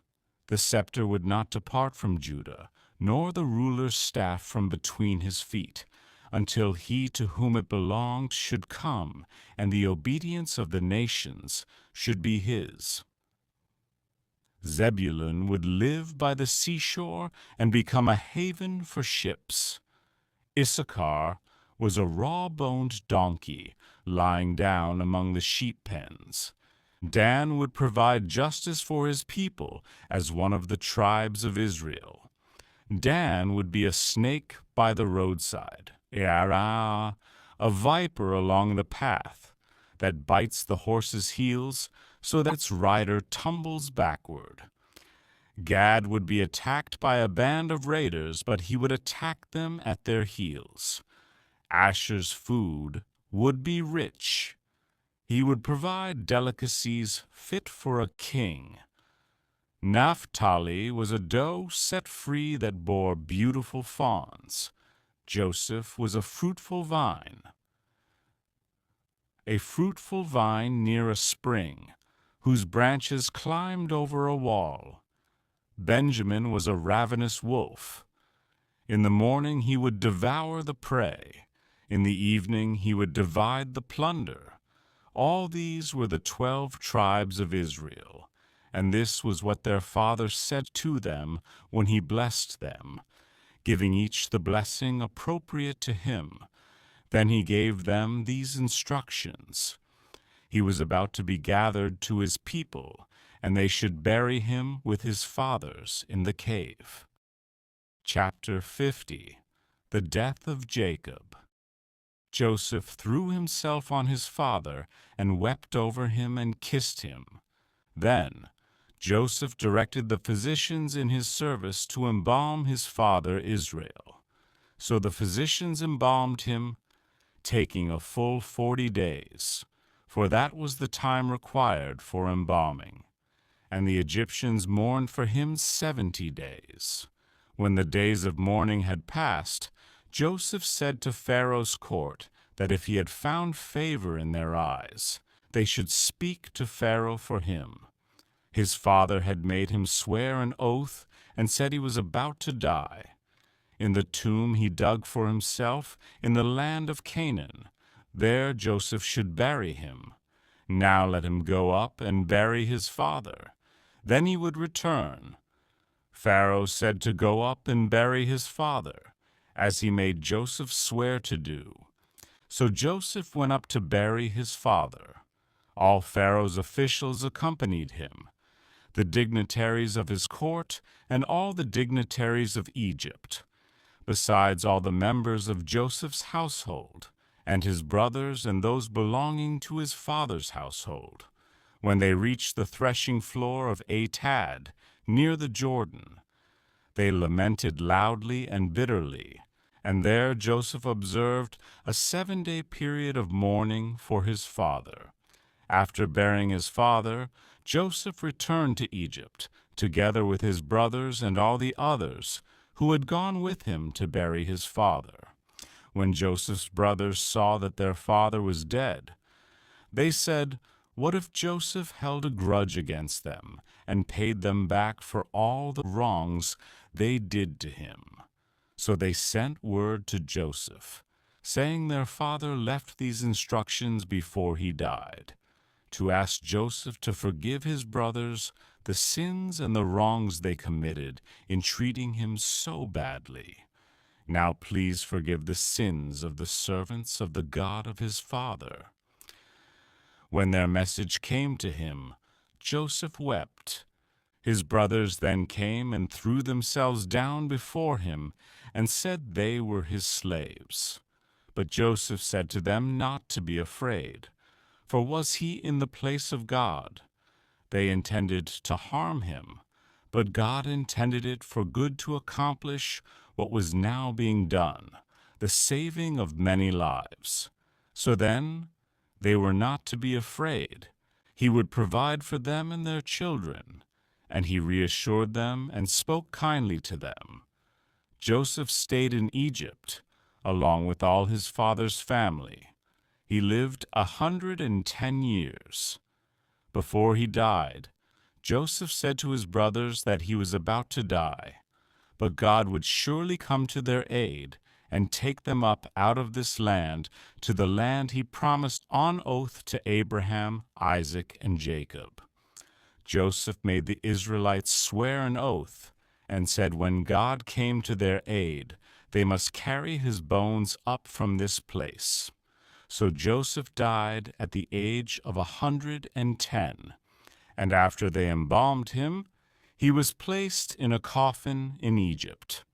The scepter would not depart from Judah, nor the ruler's staff from between his feet, until he to whom it belonged should come, and the obedience of the nations should be his. Zebulun would live by the seashore and become a haven for ships. Issachar was a raw-boned donkey lying down among the sheep pens. Dan would provide justice for his people as one of the tribes of Israel. Dan would be a snake by the roadside, a viper along the path that bites the horse's heels so that its rider tumbles backward. Gad would be attacked by a band of raiders, but he would attack them at their heels. Asher's food would be rich. He would provide delicacies fit for a king. Naphtali was a doe set free that bore beautiful fawns. Joseph was a fruitful vine near a spring, whose branches climbed over a wall. Benjamin was a ravenous wolf. In the morning he would devour the prey. In the evening he would divide the plunder. All these were the 12 tribes of Israel, and this was what their father said to them when he blessed them, giving each the blessing appropriate to him. Then he gave them these instructions. He was about to be gathered to his people, and they should bury him with his fathers in the cave. Chapter 50. The death of Jacob. Joseph threw himself on his father and wept over him and kissed him. Then Joseph directed the physicians in his service to embalm his father Israel. So the physicians embalmed him, taking a full 40 days, for that was the time required for embalming. and the Egyptians mourned for him 70 days. When the days of mourning had passed, Joseph said to Pharaoh's court that if he had found favor in their eyes, they should speak to Pharaoh for him. His father had made him swear an oath and said he was about to die. In the tomb he dug for himself in the land of Canaan, there Joseph should bury him. Now let him go up and bury his father. Then he would return. Pharaoh said to go up and bury his father, as he made Joseph swear to do. So Joseph went up to bury his father. All Pharaoh's officials accompanied him, the dignitaries of his court and all the dignitaries of Egypt, besides all the members of Joseph's household, and his brothers and those belonging to his father's household. When they reached the threshing floor of Atad, near the Jordan, they lamented loudly and bitterly, and there Joseph observed a 7-day period of mourning for his father. After burying his father, Joseph returned to Egypt, together with his brothers and all the others who had gone with him to bury his father. When Joseph's brothers saw that their father was dead, they said, "What if Joseph held a grudge against them and paid them back for all the wrongs they did to him?" So they sent word to Joseph, saying their father left these instructions before he died, to ask Joseph to forgive his brothers the sins and the wrongs they committed in treating him so badly. Now please forgive the sins of the servants of the God of his father. When their message came to him, Joseph wept. His brothers then came and threw themselves down before him and said they were his slaves. But Joseph said to them not to be afraid, for was he in the place of God? They intended to harm him, but God intended it for good to accomplish what was now being done, the saving of many lives. So then, they were not to be afraid. He would provide for them and their children, and he reassured them and spoke kindly to them. Joseph stayed in Egypt, along with all his father's family. He lived 110 years. Before he died, Joseph said to his brothers that he was about to die, but God would surely come to their aid and take them up out of this land to the land he promised on oath to Abraham, Isaac, and Jacob. Joseph made the Israelites swear an oath and said when God came to their aid, they must carry his bones up from this place. So Joseph died at the age of 110, and after they embalmed him, he was placed in a coffin in Egypt.